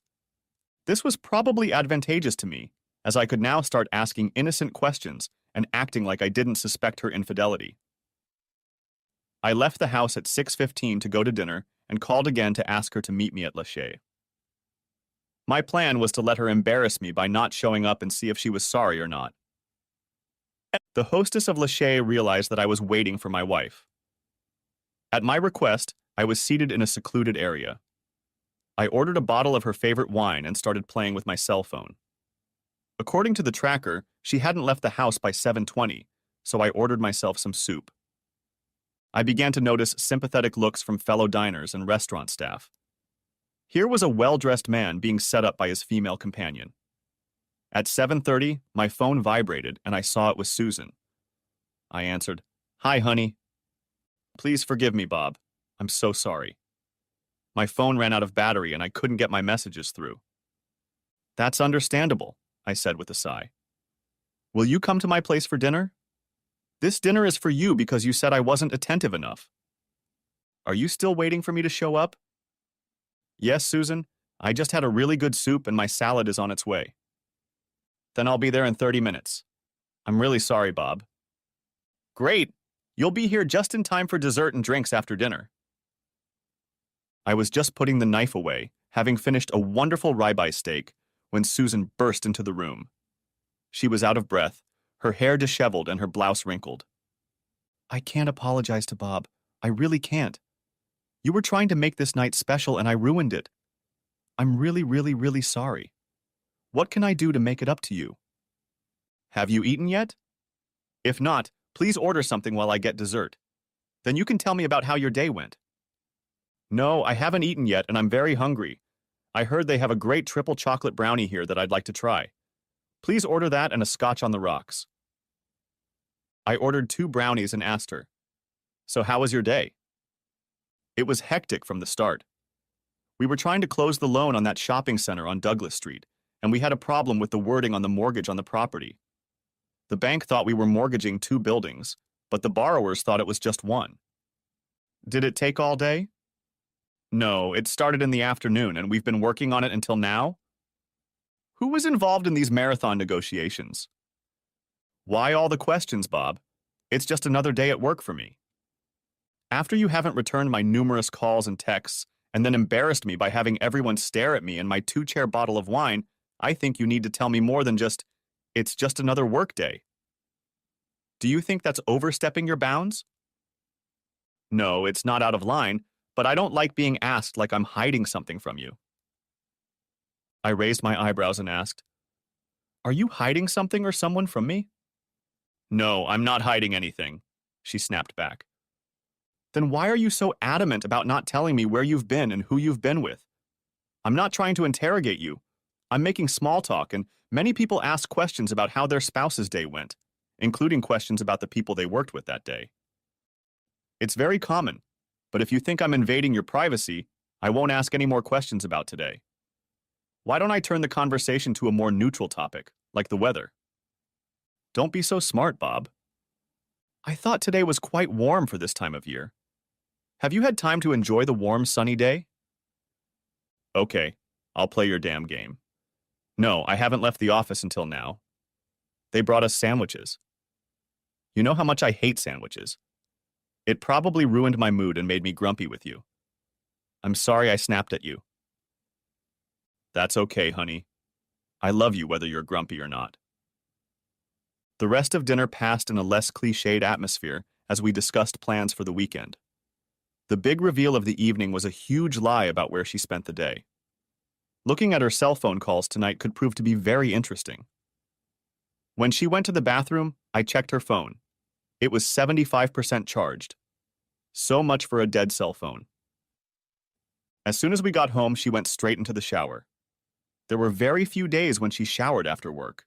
This was probably advantageous to me, as I could now start asking innocent questions and acting like I didn't suspect her infidelity. I left the house at 6:15 to go to dinner and called again to ask her to meet me at Lachey. My plan was to let her embarrass me by not showing up and see if she was sorry or not. The hostess of Lachey realized that I was waiting for my wife. At my request, I was seated in a secluded area. I ordered a bottle of her favorite wine and started playing with my cell phone. According to the tracker, she hadn't left the house by 7:20, so I ordered myself some soup. I began to notice sympathetic looks from fellow diners and restaurant staff. Here was a well-dressed man being set up by his female companion. At 7:30, my phone vibrated and I saw it was Susan. I answered, "Hi, honey." "Please forgive me, Bob. I'm so sorry. My phone ran out of battery and I couldn't get my messages through." "That's understandable," I said with a sigh. "Will you come to my place for dinner? This dinner is for you because you said I wasn't attentive enough. Are you still waiting for me to show up?" "Yes, Susan. I just had a really good soup and my salad is on its way." "Then I'll be there in 30 minutes. I'm really sorry, Bob." "Great. You'll be here just in time for dessert and drinks after dinner." I was just putting the knife away, having finished a wonderful ribeye steak, when Susan burst into the room. She was out of breath, her hair disheveled and her blouse wrinkled. "I can't apologize to Bob. I really can't. You were trying to make this night special and I ruined it. I'm really, really, really sorry. What can I do to make it up to you?" "Have you eaten yet? If not, please order something while I get dessert. Then you can tell me about how your day went." "No, I haven't eaten yet and I'm very hungry. I heard they have a great triple chocolate brownie here that I'd like to try. Please order that and a scotch on the rocks." I ordered 2 brownies and asked her, "So how was your day?" It was hectic from the start. We were trying to close the loan on that shopping center on Douglas Street, and we had a problem with the wording on the mortgage on the property. The bank thought we were mortgaging 2 buildings, but the borrowers thought it was just one. "Did it take all day?" "No, it started in the afternoon and we've been working on it until now." "Who was involved in these marathon negotiations?" "Why all the questions, Bob? It's just another day at work for me." "After you haven't returned my numerous calls and texts, and then embarrassed me by having everyone stare at me and my 2-chair bottle of wine, I think you need to tell me more than just, 'It's just another work day.' Do you think that's overstepping your bounds?" "No, it's not out of line, but I don't like being asked like I'm hiding something from you." I raised my eyebrows and asked, "Are you hiding something or someone from me?" "No, I'm not hiding anything," she snapped back. "Then why are you so adamant about not telling me where you've been and who you've been with? I'm not trying to interrogate you. I'm making small talk, and many people ask questions about how their spouse's day went, including questions about the people they worked with that day. It's very common, but if you think I'm invading your privacy, I won't ask any more questions about today. Why don't I turn the conversation to a more neutral topic, like the weather?" "Don't be so smart, Bob. I thought today was quite warm for this time of year. Have you had time to enjoy the warm, sunny day?" "Okay, I'll play your damn game. No, I haven't left the office until now. They brought us sandwiches. You know how much I hate sandwiches. It probably ruined my mood and made me grumpy with you. I'm sorry I snapped at you." "That's okay, honey. I love you whether you're grumpy or not." The rest of dinner passed in a less cliched atmosphere as we discussed plans for the weekend. The big reveal of the evening was a huge lie about where she spent the day. Looking at her cell phone calls tonight could prove to be very interesting. When she went to the bathroom, I checked her phone. It was 75% charged. So much for a dead cell phone. As soon as we got home, she went straight into the shower. There were very few days when she showered after work.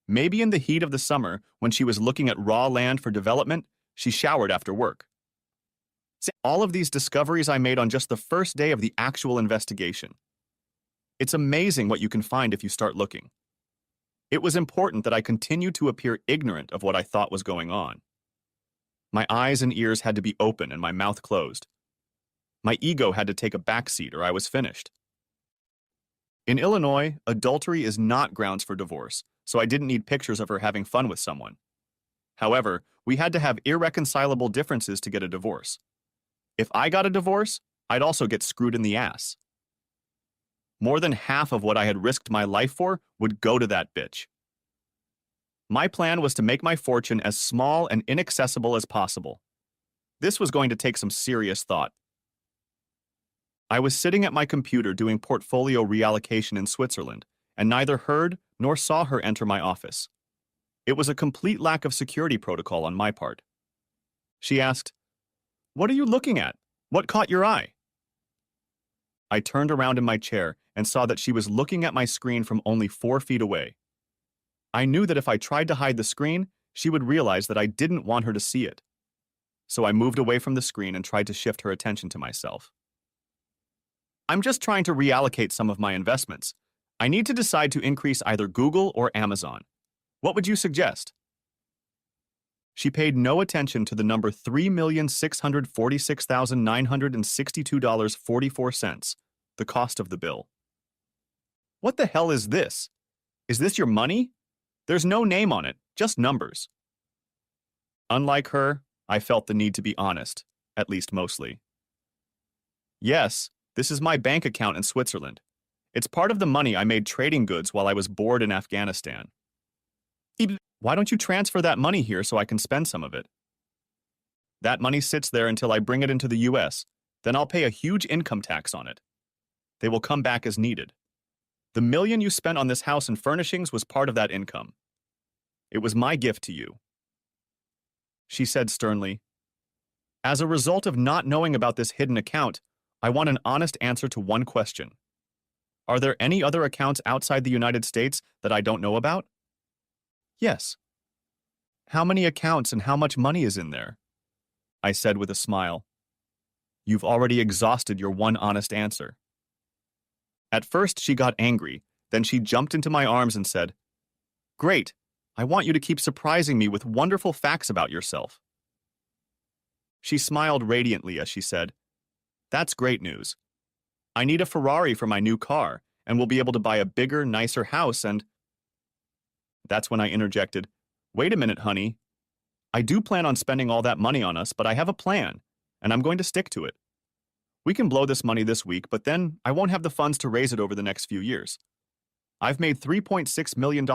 Maybe in the heat of the summer, when she was looking at raw land for development, she showered after work. All of these discoveries I made on just the first day of the actual investigation. It's amazing what you can find if you start looking. It was important that I continue to appear ignorant of what I thought was going on. My eyes and ears had to be open and my mouth closed. My ego had to take a backseat or I was finished. In Illinois, adultery is not grounds for divorce, so I didn't need pictures of her having fun with someone. However, we had to have irreconcilable differences to get a divorce. If I got a divorce, I'd also get screwed in the ass. More than half of what I had risked my life for would go to that bitch. My plan was to make my fortune as small and inaccessible as possible. This was going to take some serious thought. I was sitting at my computer doing portfolio reallocation in Switzerland, and neither heard nor saw her enter my office. It was a complete lack of security protocol on my part. She asked, "What are you looking at? What caught your eye?" I turned around in my chair and saw that she was looking at my screen from only 4 feet away. I knew that if I tried to hide the screen, she would realize that I didn't want her to see it. So I moved away from the screen and tried to shift her attention to myself. "I'm just trying to reallocate some of my investments. I need to decide to increase either Google or Amazon. What would you suggest?" She paid no attention to the number $3,646,962.44, the cost of the bill. "What the hell is this? Is this your money? There's no name on it, just numbers." Unlike her, I felt the need to be honest, at least mostly. "Yes, this is my bank account in Switzerland. It's part of the money I made trading goods while I was bored in Afghanistan. Why don't you transfer that money here so I can spend some of it?" "That money sits there until I bring it into the US. Then I'll pay a huge income tax on it. They will come back as needed. The million you spent on this house and furnishings was part of that income. It was my gift to you." She said sternly, "As a result of not knowing about this hidden account, I want an honest answer to one question. Are there any other accounts outside the United States that I don't know about?" "Yes." "How many accounts and how much money is in there?" I said with a smile. "You've already exhausted your one honest answer." At first she got angry, then she jumped into my arms and said, "Great, I want you to keep surprising me with wonderful facts about yourself." She smiled radiantly as she said, "That's great news. I need a Ferrari for my new car, and will be able to buy a bigger, nicer house and—" That's when I interjected, "Wait a minute, honey. I do plan on spending all that money on us, but I have a plan, and I'm going to stick to it. We can blow this money this week, but then I won't have the funds to raise it over the next few years. I've made $3.6 million,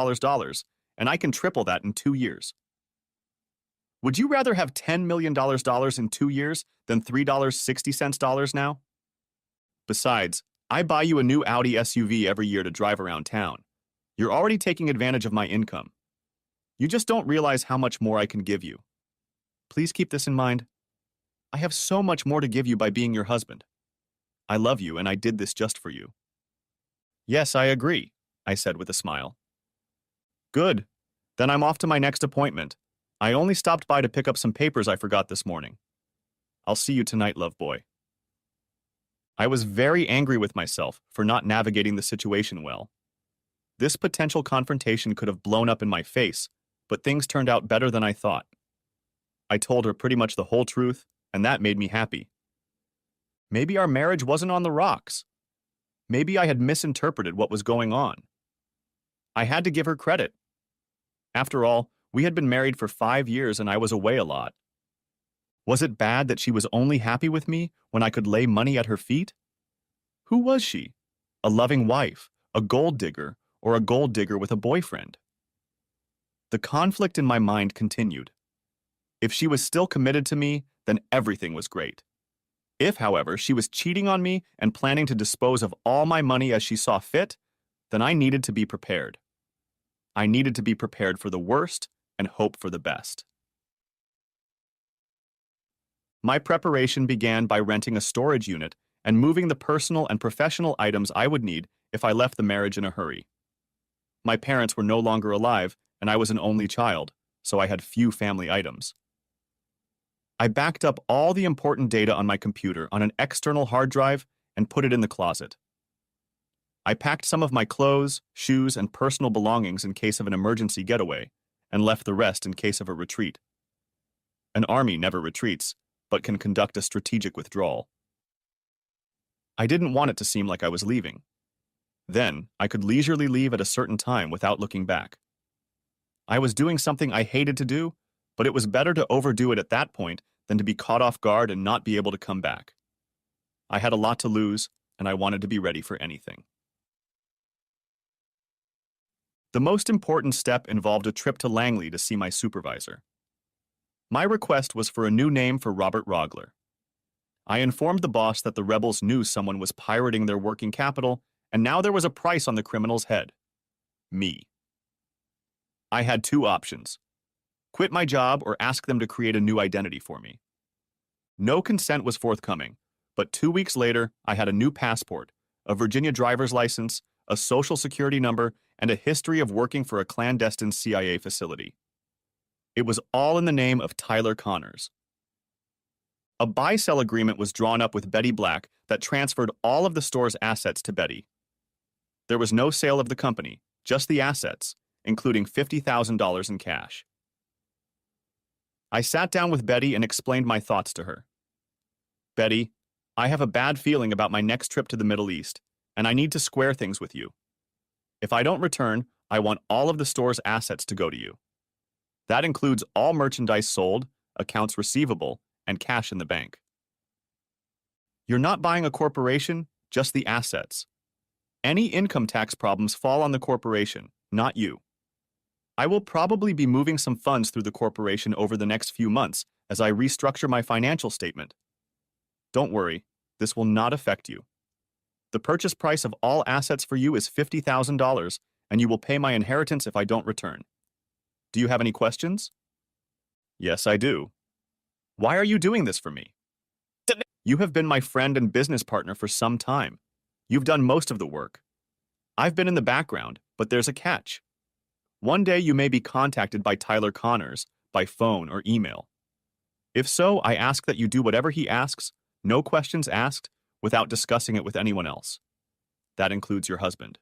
and I can triple that in 2 years. Would you rather have $10 million in 2 years than $3.60 now? Besides, I buy you a new Audi SUV every year to drive around town. You're already taking advantage of my income. You just don't realize how much more I can give you. Please keep this in mind. I have so much more to give you by being your husband. I love you, and I did this just for you." "Yes, I agree," I said with a smile. "Good. Then I'm off to my next appointment. I only stopped by to pick up some papers I forgot this morning. I'll see you tonight, love boy." I was very angry with myself for not navigating the situation well. This potential confrontation could have blown up in my face, but things turned out better than I thought. I told her pretty much the whole truth, and that made me happy. Maybe our marriage wasn't on the rocks. Maybe I had misinterpreted what was going on. I had to give her credit. After all, we had been married for 5 years and I was away a lot. Was it bad that she was only happy with me when I could lay money at her feet? Who was she? A loving wife, a gold digger, or a gold digger with a boyfriend? The conflict in my mind continued. If she was still committed to me, then everything was great. If, however, she was cheating on me and planning to dispose of all my money as she saw fit, then I needed to be prepared. I needed to be prepared for the worst and hope for the best. My preparation began by renting a storage unit and moving the personal and professional items I would need if I left the marriage in a hurry. My parents were no longer alive, and I was an only child, so I had few family items. I backed up all the important data on my computer on an external hard drive and put it in the closet. I packed some of my clothes, shoes, and personal belongings in case of an emergency getaway, and left the rest in case of a retreat. An army never retreats, but can conduct a strategic withdrawal. I didn't want it to seem like I was leaving. Then, I could leisurely leave at a certain time without looking back. I was doing something I hated to do, but it was better to overdo it at that point than to be caught off guard and not be able to come back. I had a lot to lose, and I wanted to be ready for anything. The most important step involved a trip to Langley to see my supervisor. My request was for a new name for Robert Rogler. I informed the boss that the rebels knew someone was pirating their working capital, and now there was a price on the criminal's head. Me. I had two options: quit my job or ask them to create a new identity for me. No consent was forthcoming, but 2 weeks later, I had a new passport, a Virginia driver's license, a social security number, and a history of working for a clandestine CIA facility. It was all in the name of Tyler Connors. A buy-sell agreement was drawn up with Betty Black that transferred all of the store's assets to Betty. There was no sale of the company, just the assets, including $50,000 in cash. I sat down with Betty and explained my thoughts to her. Betty, I have a bad feeling about my next trip to the Middle East, and I need to square things with you. If I don't return, I want all of the store's assets to go to you. That includes all merchandise sold, accounts receivable, and cash in the bank. You're not buying a corporation, just the assets. Any income tax problems fall on the corporation, not you. I will probably be moving some funds through the corporation over the next few months as I restructure my financial statement. Don't worry, this will not affect you. The purchase price of all assets for you is $50,000, and you will pay my inheritance if I don't return. Do you have any questions? Yes, I do. Why are you doing this for me? You have been my friend and business partner for some time. You've done most of the work. I've been in the background, but there's a catch. One day you may be contacted by Tyler Connors, by phone or email. If so, I ask that you do whatever he asks, no questions asked, without discussing it with anyone else. That includes your husband.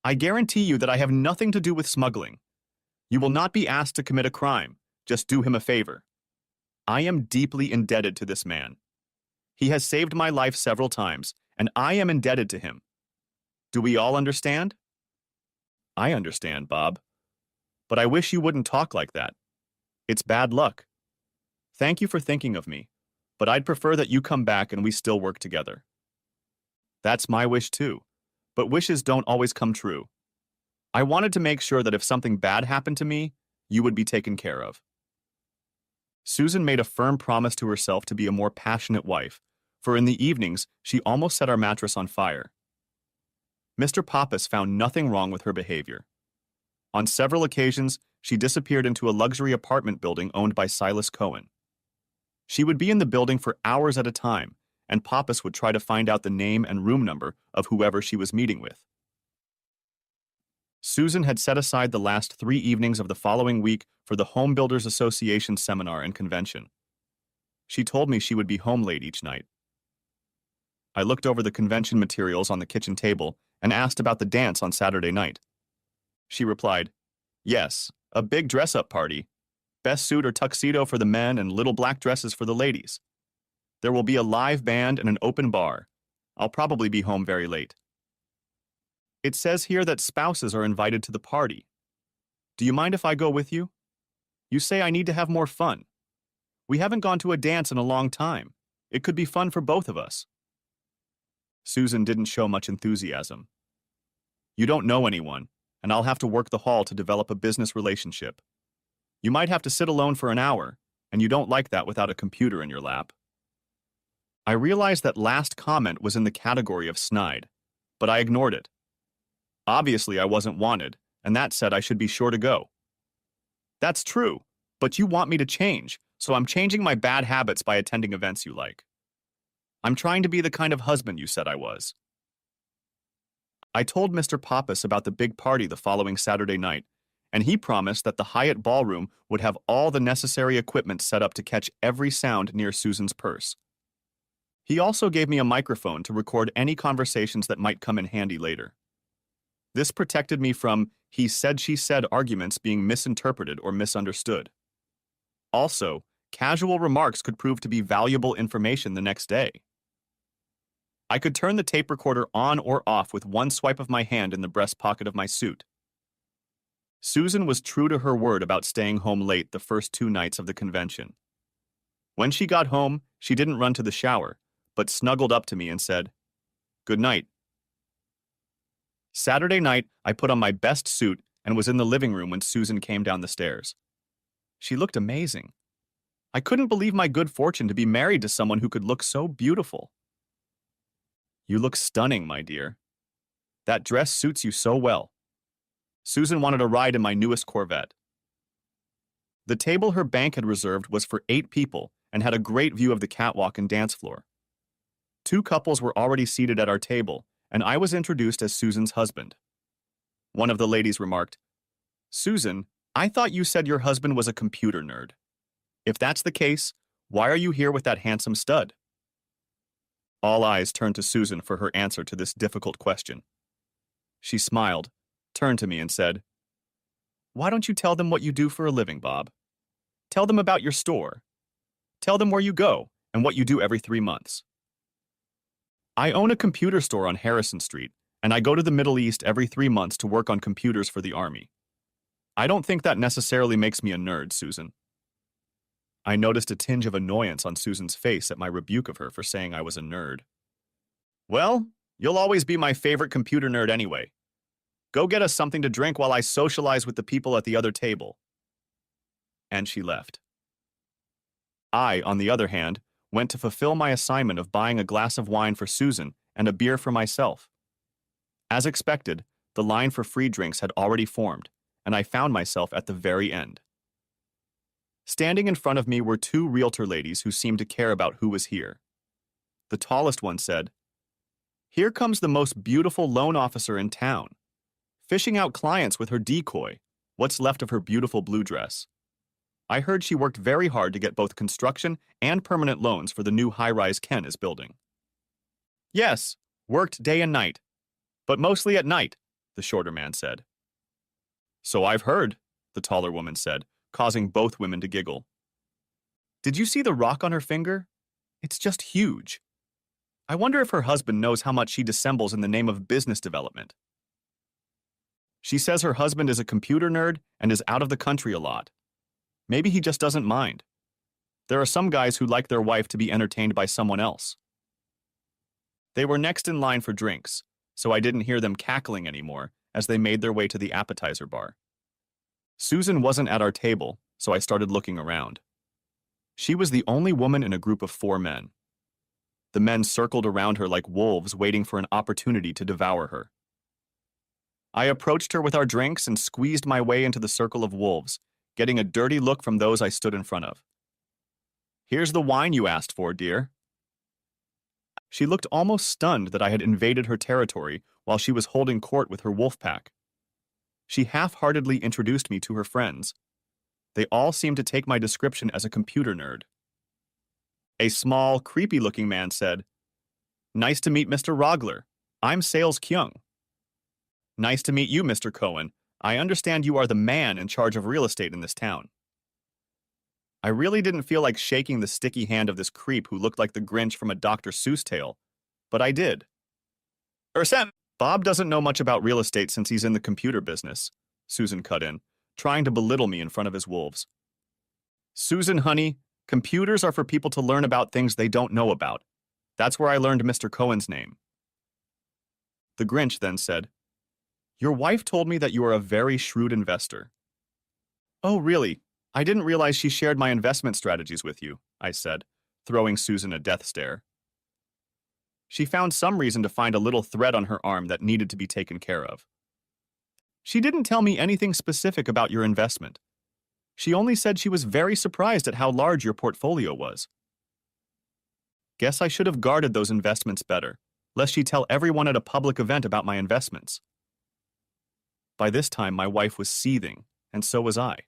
I guarantee you that I have nothing to do with smuggling. You will not be asked to commit a crime, just do him a favor. I am deeply indebted to this man. He has saved my life several times, and I am indebted to him. Do we all understand? I understand, Bob. But I wish you wouldn't talk like that. It's bad luck. Thank you for thinking of me, but I'd prefer that you come back and we still work together. That's my wish too, but wishes don't always come true. I wanted to make sure that if something bad happened to me, you would be taken care of. Susan made a firm promise to herself to be a more passionate wife, for in the evenings she almost set our mattress on fire. Mr. Pappas found nothing wrong with her behavior. On several occasions, she disappeared into a luxury apartment building owned by Silas Cohen. She would be in the building for hours at a time, and Pappas would try to find out the name and room number of whoever she was meeting with. Susan had set aside the last 3 evenings of the following week for the Home Builders Association seminar and convention. She told me she would be home late each night. I looked over the convention materials on the kitchen table and asked about the dance on Saturday night. She replied, "Yes, a big dress-up party. Best suit or tuxedo for the men and little black dresses for the ladies. There will be a live band and an open bar. I'll probably be home very late." It says here that spouses are invited to the party. Do you mind if I go with you? You say I need to have more fun. We haven't gone to a dance in a long time. It could be fun for both of us. Susan didn't show much enthusiasm. You don't know anyone, and I'll have to work the hall to develop a business relationship. You might have to sit alone for an hour, and you don't like that without a computer in your lap. I realized that last comment was in the category of snide, but I ignored it. Obviously, I wasn't wanted, and that said I should be sure to go. That's true, but you want me to change, so I'm changing my bad habits by attending events you like. I'm trying to be the kind of husband you said I was. I told Mr. Pappas about the big party the following Saturday night, and he promised that the Hyatt Ballroom would have all the necessary equipment set up to catch every sound near Susan's purse. He also gave me a microphone to record any conversations that might come in handy later. This protected me from he said she said arguments being misinterpreted or misunderstood. Also, casual remarks could prove to be valuable information the next day. I could turn the tape recorder on or off with one swipe of my hand in the breast pocket of my suit. Susan was true to her word about staying home late the first 2 nights of the convention. When she got home, she didn't run to the shower, but snuggled up to me and said, "Good night." Saturday night, I put on my best suit and was in the living room when Susan came down the stairs. She looked amazing. I couldn't believe my good fortune to be married to someone who could look so beautiful. "You look stunning, my dear. That dress suits you so well." Susan wanted a ride in my newest Corvette. The table her bank had reserved was for 8 people and had a great view of the catwalk and dance floor. 2 couples were already seated at our table, and I was introduced as Susan's husband. One of the ladies remarked, "Susan, I thought you said your husband was a computer nerd. If that's the case, why are you here with that handsome stud?" All eyes turned to Susan for her answer to this difficult question. She smiled, turned to me and said, "Why don't you tell them what you do for a living, Bob? Tell them about your store. Tell them where you go and what you do every 3 months." "I own a computer store on Harrison Street, and I go to the Middle East every 3 months to work on computers for the Army. I don't think that necessarily makes me a nerd, Susan." I noticed a tinge of annoyance on Susan's face at my rebuke of her for saying I was a nerd. "Well, you'll always be my favorite computer nerd anyway. Go get us something to drink while I socialize with the people at the other table." And she left. I, on the other hand, went to fulfill my assignment of buying a glass of wine for Susan and a beer for myself. As expected, the line for free drinks had already formed, and I found myself at the very end. Standing in front of me were 2 realtor ladies who seemed to care about who was here. The tallest one said, "Here comes the most beautiful loan officer in town, fishing out clients with her decoy, what's left of her beautiful blue dress. I heard she worked very hard to get both construction and permanent loans for the new high-rise Ken is building." "Yes, worked day and night, but mostly at night," the shorter man said. "So I've heard," the taller woman said, causing both women to giggle. "Did you see the rock on her finger? It's just huge. I wonder if her husband knows how much she dissembles in the name of business development. She says her husband is a computer nerd and is out of the country a lot. Maybe he just doesn't mind. There are some guys who like their wife to be entertained by someone else." They were next in line for drinks, so I didn't hear them cackling anymore as they made their way to the appetizer bar. Susan wasn't at our table, so I started looking around. She was the only woman in a group of 4 men. The men circled around her like wolves waiting for an opportunity to devour her. I approached her with our drinks and squeezed my way into the circle of wolves, getting a dirty look from those I stood in front of. "Here's the wine you asked for, dear." She looked almost stunned that I had invaded her territory while she was holding court with her wolf pack. She half-heartedly introduced me to her friends. They all seemed to take my description as a computer nerd. A small, creepy-looking man said, "Nice to meet Mr. Rogler. I'm Sales Kyung." "Nice to meet you, Mr. Cohen. I understand you are the man in charge of real estate in this town." I really didn't feel like shaking the sticky hand of this creep who looked like the Grinch from a Dr. Seuss tale, but I did. "Sam, Bob doesn't know much about real estate since he's in the computer business," Susan cut in, trying to belittle me in front of his wolves. "Susan, honey, computers are for people to learn about things they don't know about. That's where I learned Mr. Cohen's name." The Grinch then said, "Your wife told me that you are a very shrewd investor." "Oh, really? I didn't realize she shared my investment strategies with you," I said, throwing Susan a death stare. She found some reason to find a little thread on her arm that needed to be taken care of. "She didn't tell me anything specific about your investment. She only said she was very surprised at how large your portfolio was." Guess I should have guarded those investments better, lest she tell everyone at a public event about my investments. By this time, my wife was seething, and so was I.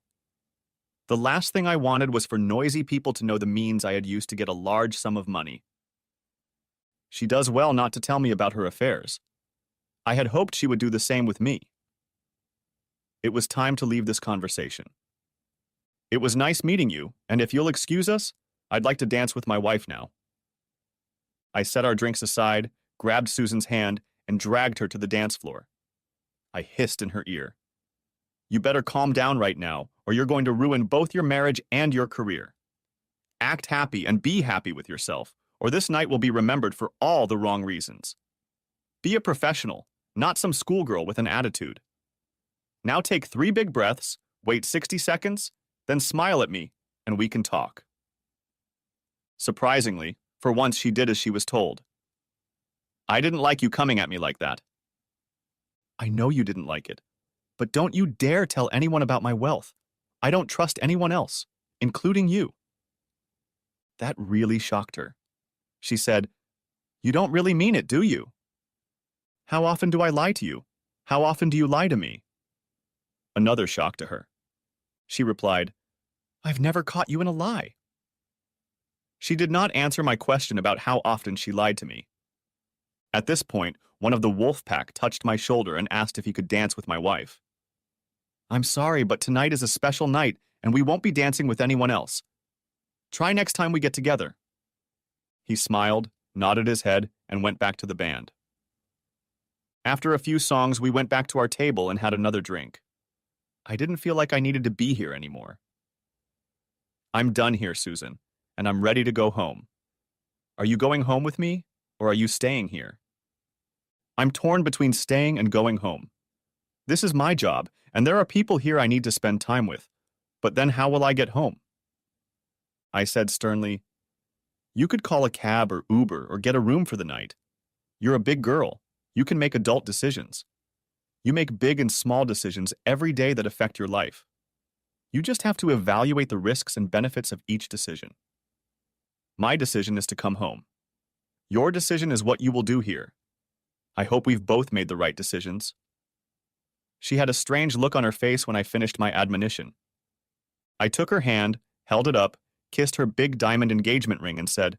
The last thing I wanted was for noisy people to know the means I had used to get a large sum of money. She does well not to tell me about her affairs. I had hoped she would do the same with me. It was time to leave this conversation. "It was nice meeting you, and if you'll excuse us, I'd like to dance with my wife now." I set our drinks aside, grabbed Susan's hand, and dragged her to the dance floor. I hissed in her ear, "You better calm down right now, or you're going to ruin both your marriage and your career. Act happy and be happy with yourself, or this night will be remembered for all the wrong reasons. Be a professional, not some schoolgirl with an attitude. Now take 3 big breaths, wait 60 seconds, then smile at me, and we can talk. Surprisingly, for once she did as she was told. I didn't like you coming at me like that. I know you didn't like it, but don't you dare tell anyone about my wealth. I don't trust anyone else, including you. That really shocked her. She said, You don't really mean it, do you? How often do I lie to you? How often do you lie to me? Another shock to her. She replied, I've never caught you in a lie. She did not answer my question about how often she lied to me. At this point, one of the wolf pack touched my shoulder and asked if he could dance with my wife. I'm sorry, but tonight is a special night, and we won't be dancing with anyone else. Try next time we get together. He smiled, nodded his head, and went back to the band. After a few songs, we went back to our table and had another drink. I didn't feel like I needed to be here anymore. I'm done here, Susan, and I'm ready to go home. Are you going home with me, or are you staying here? I'm torn between staying and going home. This is my job, and there are people here I need to spend time with. But then how will I get home? I said sternly, You could call a cab or Uber or get a room for the night. You're a big girl. You can make adult decisions. You make big and small decisions every day that affect your life. You just have to evaluate the risks and benefits of each decision. My decision is to come home. Your decision is what you will do here. I hope we've both made the right decisions. She had a strange look on her face when I finished my admonition. I took her hand, held it up, kissed her big diamond engagement ring, and said,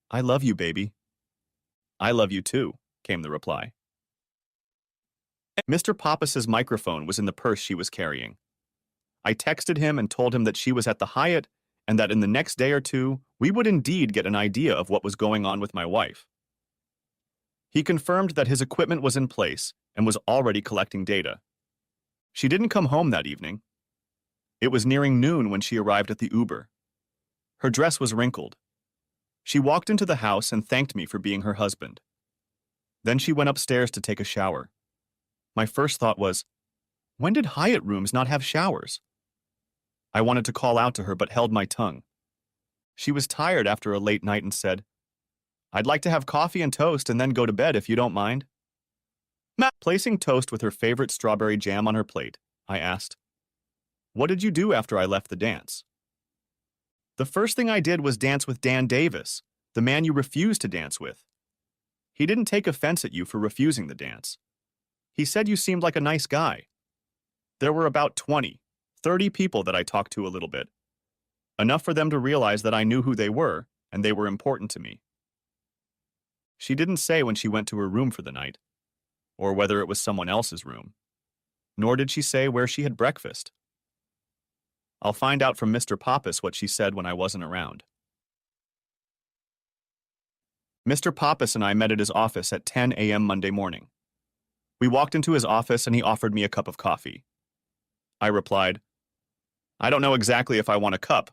I love you, baby. I love you too, came the reply. Mr. Pappas's microphone was in the purse she was carrying. I texted him and told him that she was at the Hyatt and that in the next day or two, we would indeed get an idea of what was going on with my wife. He confirmed that his equipment was in place and was already collecting data. She didn't come home that evening. It was nearing noon when she arrived at the Uber. Her dress was wrinkled. She walked into the house and thanked me for being her husband. Then she went upstairs to take a shower. My first thought was, when did Hyatt rooms not have showers? I wanted to call out to her but held my tongue. She was tired after a late night and said, I'd like to have coffee and toast and then go to bed if you don't mind. Placing toast with her favorite strawberry jam on her plate, I asked, What did you do after I left the dance? The first thing I did was dance with Dan Davis, the man you refused to dance with. He didn't take offense at you for refusing the dance. He said you seemed like a nice guy. There were about 30 people that I talked to a little bit. Enough for them to realize that I knew who they were, and they were important to me. She didn't say when she went to her room for the night, or whether it was someone else's room, nor did she say where she had breakfast. I'll find out from Mr. Pappas what she said when I wasn't around. Mr. Pappas and I met at his office at 10 a.m. Monday morning. We walked into his office and he offered me a cup of coffee. I replied, I don't know exactly if I want a cup.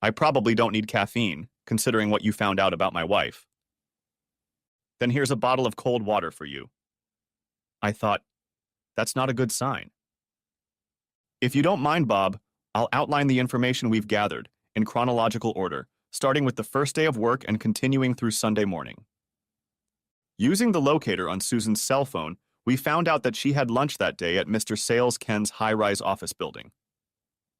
I probably don't need caffeine, considering what you found out about my wife. Then here's a bottle of cold water for you. I thought, that's not a good sign. If you don't mind, Bob, I'll outline the information we've gathered, in chronological order, starting with the first day of work and continuing through Sunday morning. Using the locator on Susan's cell phone, we found out that she had lunch that day at Mr. Sales Ken's high-rise office building.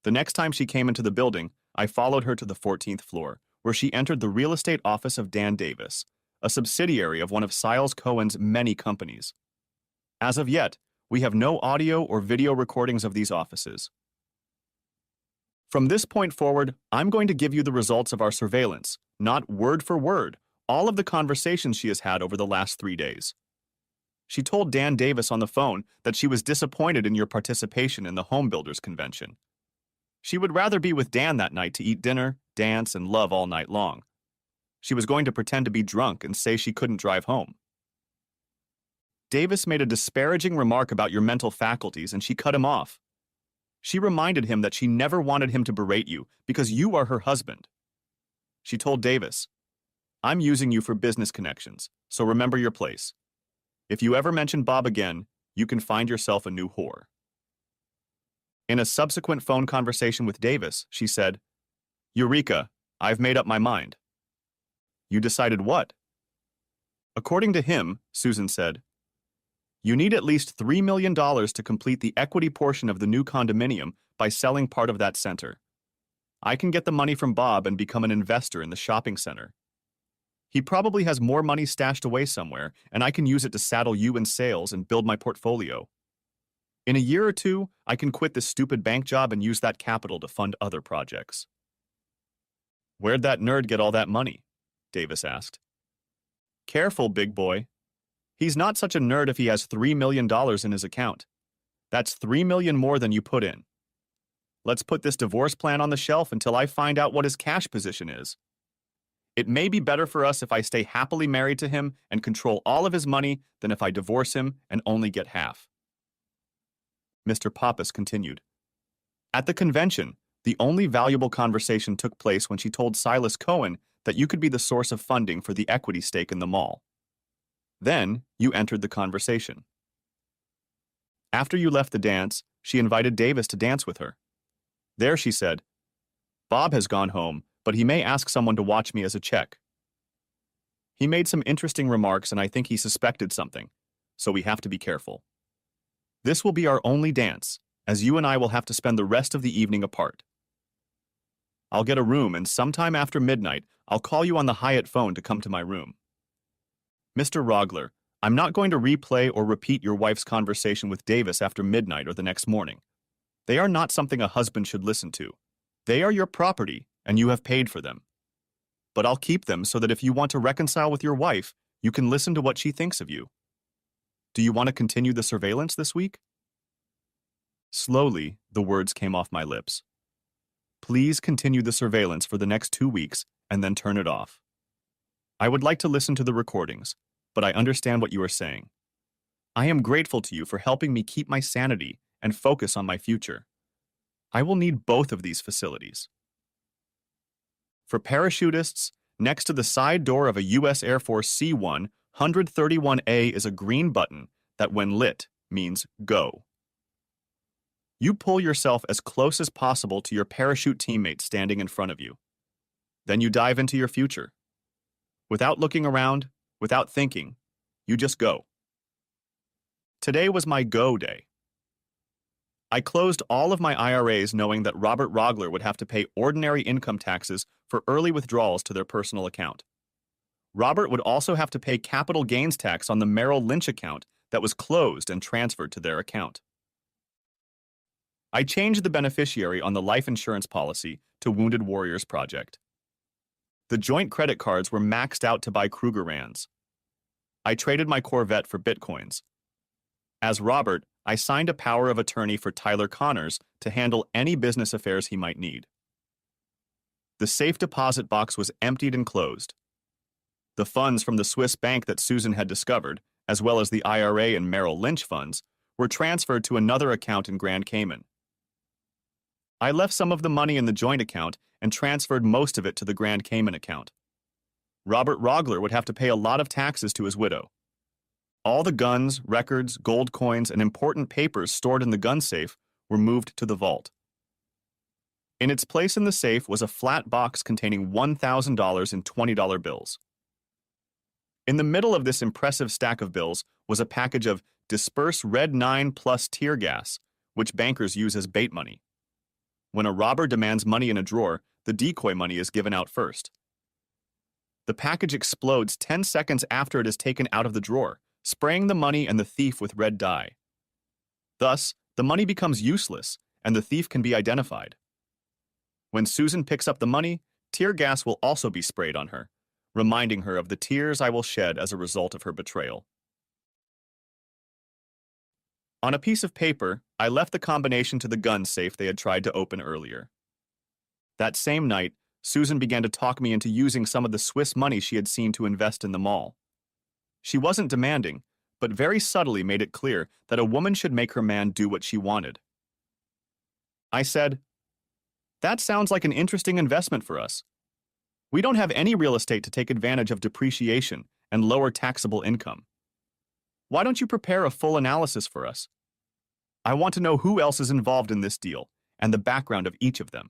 The next time she came into the building, I followed her to the 14th floor, where she entered the real estate office of Dan Davis, a subsidiary of one of Siles Cohen's many companies. As of yet, we have no audio or video recordings of these offices. From this point forward, I'm going to give you the results of our surveillance, not word for word, all of the conversations she has had over the last 3 days. She told Dan Davis on the phone that she was disappointed in your participation in the Home Builders Convention. She would rather be with Dan that night to eat dinner, dance, and love all night long. She was going to pretend to be drunk and say she couldn't drive home. Davis made a disparaging remark about your mental faculties and she cut him off. She reminded him that she never wanted him to berate you because you are her husband. She told Davis, I'm using you for business connections, so remember your place. If you ever mention Bob again, you can find yourself a new whore. In a subsequent phone conversation with Davis, she said, Eureka, I've made up my mind. You decided what? According to him, Susan said, you need at least $3 million to complete the equity portion of the new condominium by selling part of that center. I can get the money from Bob and become an investor in the shopping center. He probably has more money stashed away somewhere, and I can use it to saddle you in sales and build my portfolio. In a year or two, I can quit this stupid bank job and use that capital to fund other projects. Where'd that nerd get all that money? Davis asked. Careful, big boy. He's not such a nerd if he has $3 million in his account. That's $3 million more than you put in. Let's put this divorce plan on the shelf until I find out what his cash position is. It may be better for us if I stay happily married to him and control all of his money than if I divorce him and only get half. Mr. Pappas continued. At the convention, the only valuable conversation took place when she told Silas Cohen that you could be the source of funding for the equity stake in the mall. Then, you entered the conversation. After you left the dance, she invited Davis to dance with her. There she said, Bob has gone home, but he may ask someone to watch me as a check. He made some interesting remarks and I think he suspected something, so we have to be careful. This will be our only dance, as you and I will have to spend the rest of the evening apart. I'll get a room and sometime after midnight, I'll call you on the Hyatt phone to come to my room. Mr. Rogler, I'm not going to replay or repeat your wife's conversation with Davis after midnight or the next morning. They are not something a husband should listen to. They are your property, and you have paid for them. But I'll keep them so that if you want to reconcile with your wife, you can listen to what she thinks of you. Do you want to continue the surveillance this week? Slowly, the words came off my lips. Please continue the surveillance for the next 2 weeks and then turn it off. I would like to listen to the recordings, but I understand what you are saying. I am grateful to you for helping me keep my sanity and focus on my future. I will need both of these facilities. For parachutists, next to the side door of a U.S. Air Force C-1, 131A is a green button that, when lit, means go. You pull yourself as close as possible to your parachute teammate standing in front of you. Then you dive into your future. Without looking around, without thinking, you just go. Today was my go day. I closed all of my IRAs knowing that Robert Rogler would have to pay ordinary income taxes for early withdrawals to their personal account. Robert would also have to pay capital gains tax on the Merrill Lynch account that was closed and transferred to their account. I changed the beneficiary on the life insurance policy to Wounded Warriors Project. The joint credit cards were maxed out to buy Krugerrands. I traded my Corvette for Bitcoins. As Robert, I signed a power of attorney for Tyler Connors to handle any business affairs he might need. The safe deposit box was emptied and closed. The funds from the Swiss bank that Susan had discovered, as well as the IRA and Merrill Lynch funds, were transferred to another account in Grand Cayman. I left some of the money in the joint account and transferred most of it to the Grand Cayman account. Robert Rogler would have to pay a lot of taxes to his widow. All the guns, records, gold coins, and important papers stored in the gun safe were moved to the vault. In its place in the safe was a flat box containing $1,000 in $20 bills. In the middle of this impressive stack of bills was a package of Disperse Red 9 Plus tear gas, which bankers use as bait money. When a robber demands money in a drawer, the decoy money is given out first. The package explodes 10 seconds after it is taken out of the drawer, spraying the money and the thief with red dye. Thus, the money becomes useless, and the thief can be identified. When Susan picks up the money, tear gas will also be sprayed on her, reminding her of the tears I will shed as a result of her betrayal. On a piece of paper, I left the combination to the gun safe they had tried to open earlier. That same night, Susan began to talk me into using some of the Swiss money she had seen to invest in the mall. She wasn't demanding, but very subtly made it clear that a woman should make her man do what she wanted. I said, "That sounds like an interesting investment for us. We don't have any real estate to take advantage of depreciation and lower taxable income. Why don't you prepare a full analysis for us? I want to know who else is involved in this deal and the background of each of them.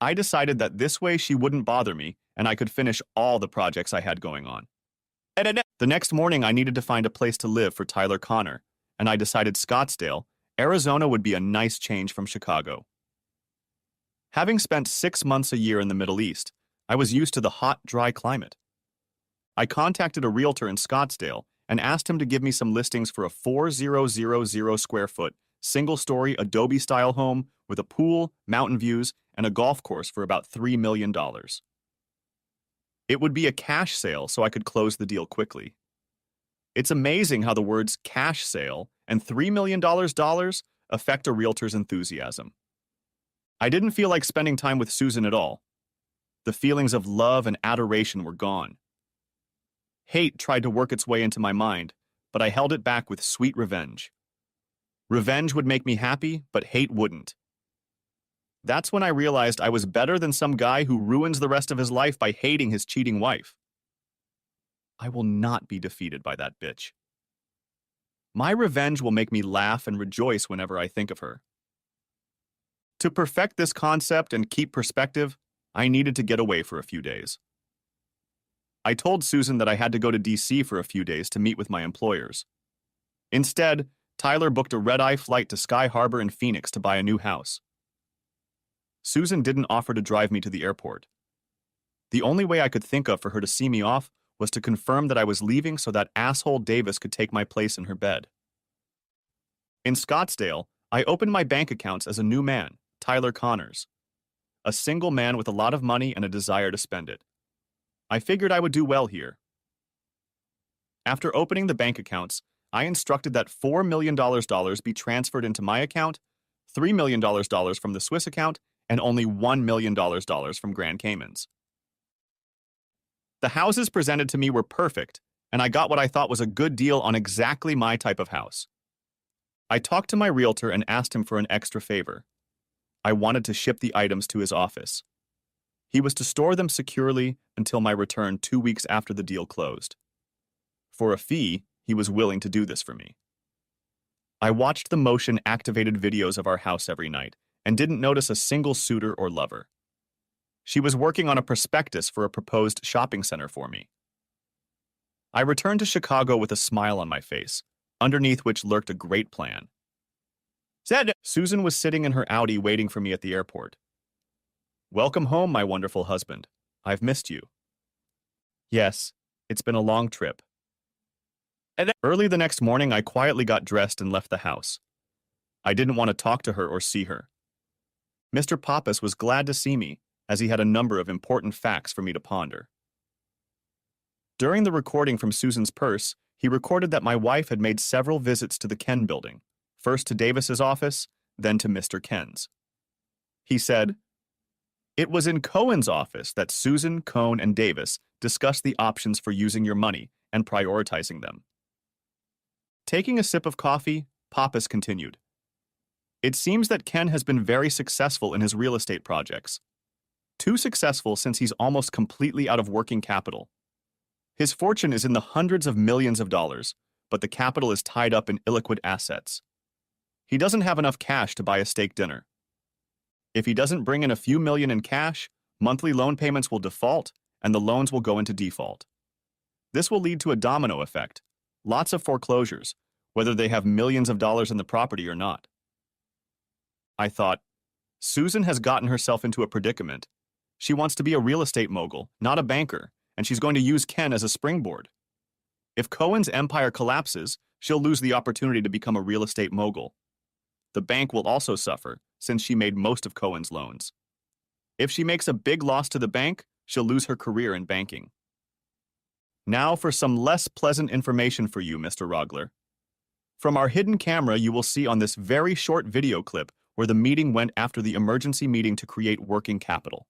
I decided that this way she wouldn't bother me and I could finish all the projects I had going on. The next morning, I needed to find a place to live for Tyler Connor, and I decided Scottsdale, Arizona would be a nice change from Chicago. Having spent 6 months a year in the Middle East, I was used to the hot, dry climate. I contacted a realtor in Scottsdale and asked him to give me some listings for a 4,000 square foot, single-story Adobe-style home with a pool, mountain views, and a golf course for about $3 million. It would be a cash sale so I could close the deal quickly. It's amazing how the words cash sale and $3 million affect a realtor's enthusiasm. I didn't feel like spending time with Susan at all. The feelings of love and adoration were gone. Hate tried to work its way into my mind, but I held it back with sweet revenge. Revenge would make me happy, but hate wouldn't. That's when I realized I was better than some guy who ruins the rest of his life by hating his cheating wife. I will not be defeated by that bitch. My revenge will make me laugh and rejoice whenever I think of her. To perfect this concept and keep perspective, I needed to get away for a few days. I told Susan that I had to go to DC for a few days to meet with my employers. Instead, Tyler booked a red-eye flight to Sky Harbor in Phoenix to buy a new house. Susan didn't offer to drive me to the airport. The only way I could think of for her to see me off was to confirm that I was leaving so that asshole Davis could take my place in her bed. In Scottsdale, I opened my bank accounts as a new man, Tyler Connors, a single man with a lot of money and a desire to spend it. I figured I would do well here. After opening the bank accounts, I instructed that $4 million be transferred into my account, $3 million from the Swiss account, and only $1 million from Grand Caymans. The houses presented to me were perfect, and I got what I thought was a good deal on exactly my type of house. I talked to my realtor and asked him for an extra favor. I wanted to ship the items to his office. He was to store them securely until my return 2 weeks after the deal closed. For a fee, he was willing to do this for me. I watched the motion-activated videos of our house every night and didn't notice a single suitor or lover. She was working on a prospectus for a proposed shopping center for me. I returned to Chicago with a smile on my face, underneath which lurked a great plan. Susan was sitting in her Audi waiting for me at the airport. "Welcome home, my wonderful husband. I've missed you." "Yes, it's been a long trip." Early the next morning, I quietly got dressed and left the house. I didn't want to talk to her or see her. Mr. Pappas was glad to see me, as he had a number of important facts for me to ponder. During the recording from Susan's purse, he recorded that my wife had made several visits to the Ken building, first to Davis's office, then to Mr. Ken's. He said, "It was in Cohen's office that Susan, Cohn, and Davis discussed the options for using your money and prioritizing them." Taking a sip of coffee, Pappas continued, "It seems that Ken has been very successful in his real estate projects. Too successful since he's almost completely out of working capital. His fortune is in the hundreds of millions of dollars, but the capital is tied up in illiquid assets. He doesn't have enough cash to buy a steak dinner. If he doesn't bring in a few million in cash, monthly loan payments will default, and the loans will go into default. This will lead to a domino effect, lots of foreclosures, whether they have millions of dollars in the property or not." I thought, Susan has gotten herself into a predicament. She wants to be a real estate mogul, not a banker, and she's going to use Ken as a springboard. If Cohen's empire collapses, she'll lose the opportunity to become a real estate mogul. The bank will also suffer, since she made most of Cohen's loans. If she makes a big loss to the bank, she'll lose her career in banking. Now for some less pleasant information for you, Mr. Rogler. From our hidden camera, you will see on this very short video clip where the meeting went after the emergency meeting to create working capital.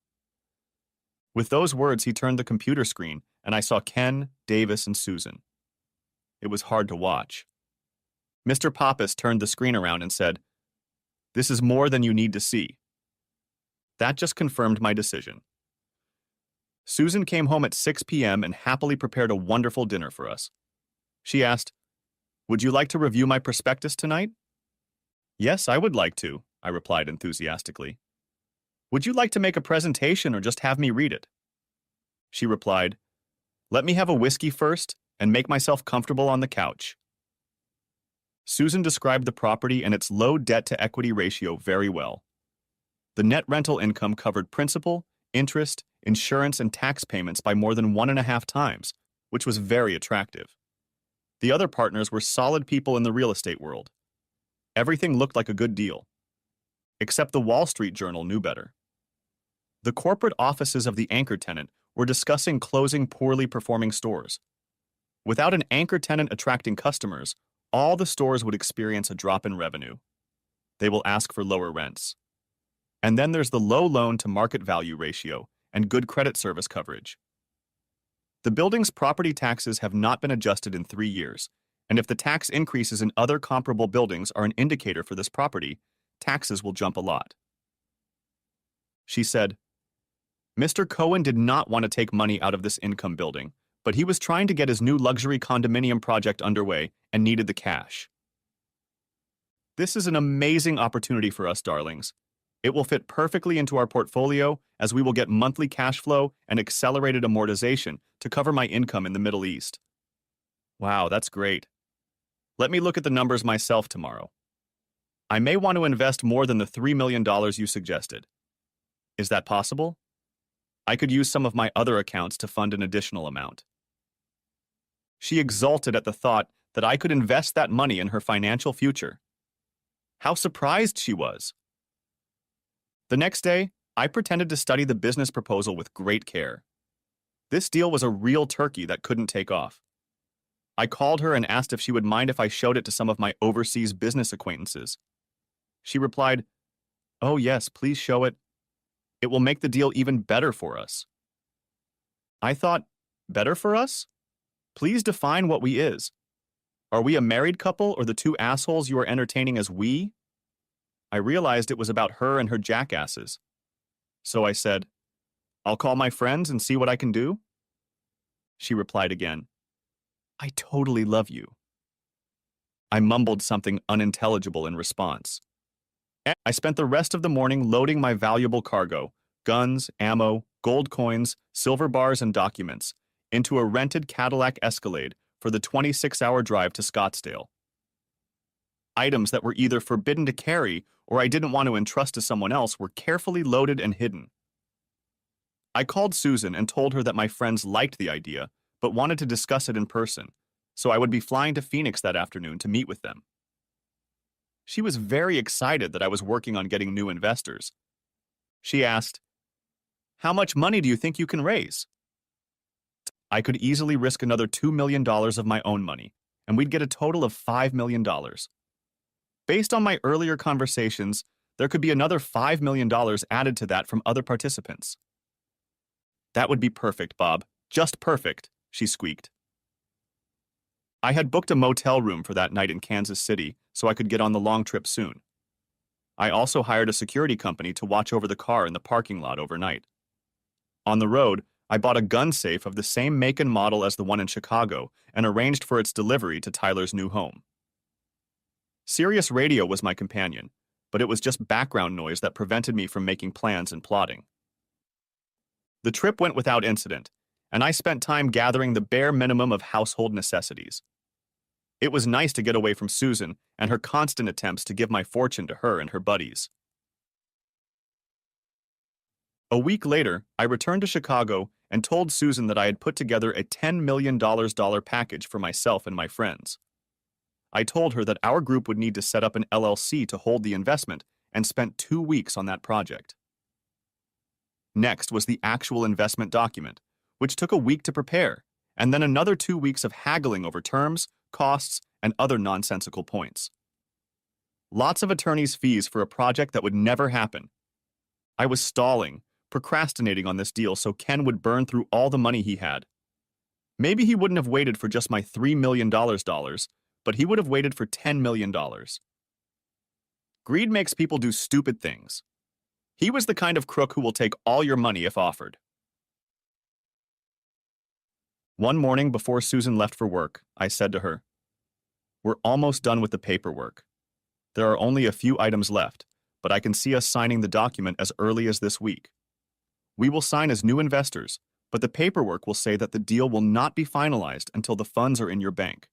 With those words, he turned the computer screen, and I saw Ken, Davis, and Susan. It was hard to watch. Mr. Pappas turned the screen around and said, "This is more than you need to see." That just confirmed my decision. Susan came home at 6 p.m. and happily prepared a wonderful dinner for us. She asked, "Would you like to review my prospectus tonight?" "Yes, I would like to," I replied enthusiastically. "Would you like to make a presentation or just have me read it?" She replied, "Let me have a whiskey first and make myself comfortable on the couch." Susan described the property and its low debt-to-equity ratio very well. The net rental income covered principal, interest, insurance, and tax payments by more than 1.5 times, which was very attractive. The other partners were solid people in the real estate world. Everything looked like a good deal. Except the Wall Street Journal knew better. The corporate offices of the anchor tenant were discussing closing poorly performing stores. Without an anchor tenant attracting customers, all the stores would experience a drop in revenue. They will ask for lower rents. And then there's the low loan-to-market value ratio and good credit service coverage. The building's property taxes have not been adjusted in 3 years, and if the tax increases in other comparable buildings are an indicator for this property, taxes will jump a lot. She said, "Mr. Cohen did not want to take money out of this income building, but he was trying to get his new luxury condominium project underway and needed the cash. This is an amazing opportunity for us, darlings. It will fit perfectly into our portfolio as we will get monthly cash flow and accelerated amortization to cover my income in the Middle East." "Wow, that's great. Let me look at the numbers myself tomorrow. I may want to invest more than the $3 million you suggested. Is that possible? I could use some of my other accounts to fund an additional amount." She exulted at the thought that I could invest that money in her financial future. How surprised she was. The next day, I pretended to study the business proposal with great care. This deal was a real turkey that couldn't take off. I called her and asked if she would mind if I showed it to some of my overseas business acquaintances. She replied, "Oh yes, please show it. It will make the deal even better for us." I thought, better for us? Please define what we is. Are we a married couple or the two assholes you are entertaining as we? I realized it was about her and her jackasses. So I said, "I'll call my friends and see what I can do." She replied again, "I totally love you." I mumbled something unintelligible in response. I spent the rest of the morning loading my valuable cargo, guns, ammo, gold coins, silver bars, and documents, into a rented Cadillac Escalade for the 26-hour drive to Scottsdale. Items that were either forbidden to carry or I didn't want to entrust to someone else were carefully loaded and hidden. I called Susan and told her that my friends liked the idea, but wanted to discuss it in person, so I would be flying to Phoenix that afternoon to meet with them. She was very excited that I was working on getting new investors. She asked, "How much money do you think you can raise?" I could easily risk another $2 million of my own money, and we'd get a total of $5 million. Based on my earlier conversations, there could be another $5 million added to that from other participants. "That would be perfect, Bob. Just perfect," she squeaked. I had booked a motel room for that night in Kansas City so I could get on the long trip soon. I also hired a security company to watch over the car in the parking lot overnight. On the road, I bought a gun safe of the same make and model as the one in Chicago and arranged for its delivery to Tyler's new home. Sirius Radio was my companion, but it was just background noise that prevented me from making plans and plotting. The trip went without incident, and I spent time gathering the bare minimum of household necessities. It was nice to get away from Susan and her constant attempts to give my fortune to her and her buddies. A week later, I returned to Chicago and told Susan that I had put together a $10 million package for myself and my friends. I told her that our group would need to set up an LLC to hold the investment and spent 2 weeks on that project. Next was the actual investment document, which took a week to prepare, and then another 2 weeks of haggling over terms, costs, and other nonsensical points. Lots of attorney's fees for a project that would never happen. I was stalling, procrastinating on this deal so Ken would burn through all the money he had. Maybe he wouldn't have waited for just my $3 million, but he would have waited for $10 million. Greed makes people do stupid things. He was the kind of crook who will take all your money if offered. One morning before Susan left for work, I said to her, "We're almost done with the paperwork. There are only a few items left, but I can see us signing the document as early as this week. We will sign as new investors, but the paperwork will say that the deal will not be finalized until the funds are in your bank.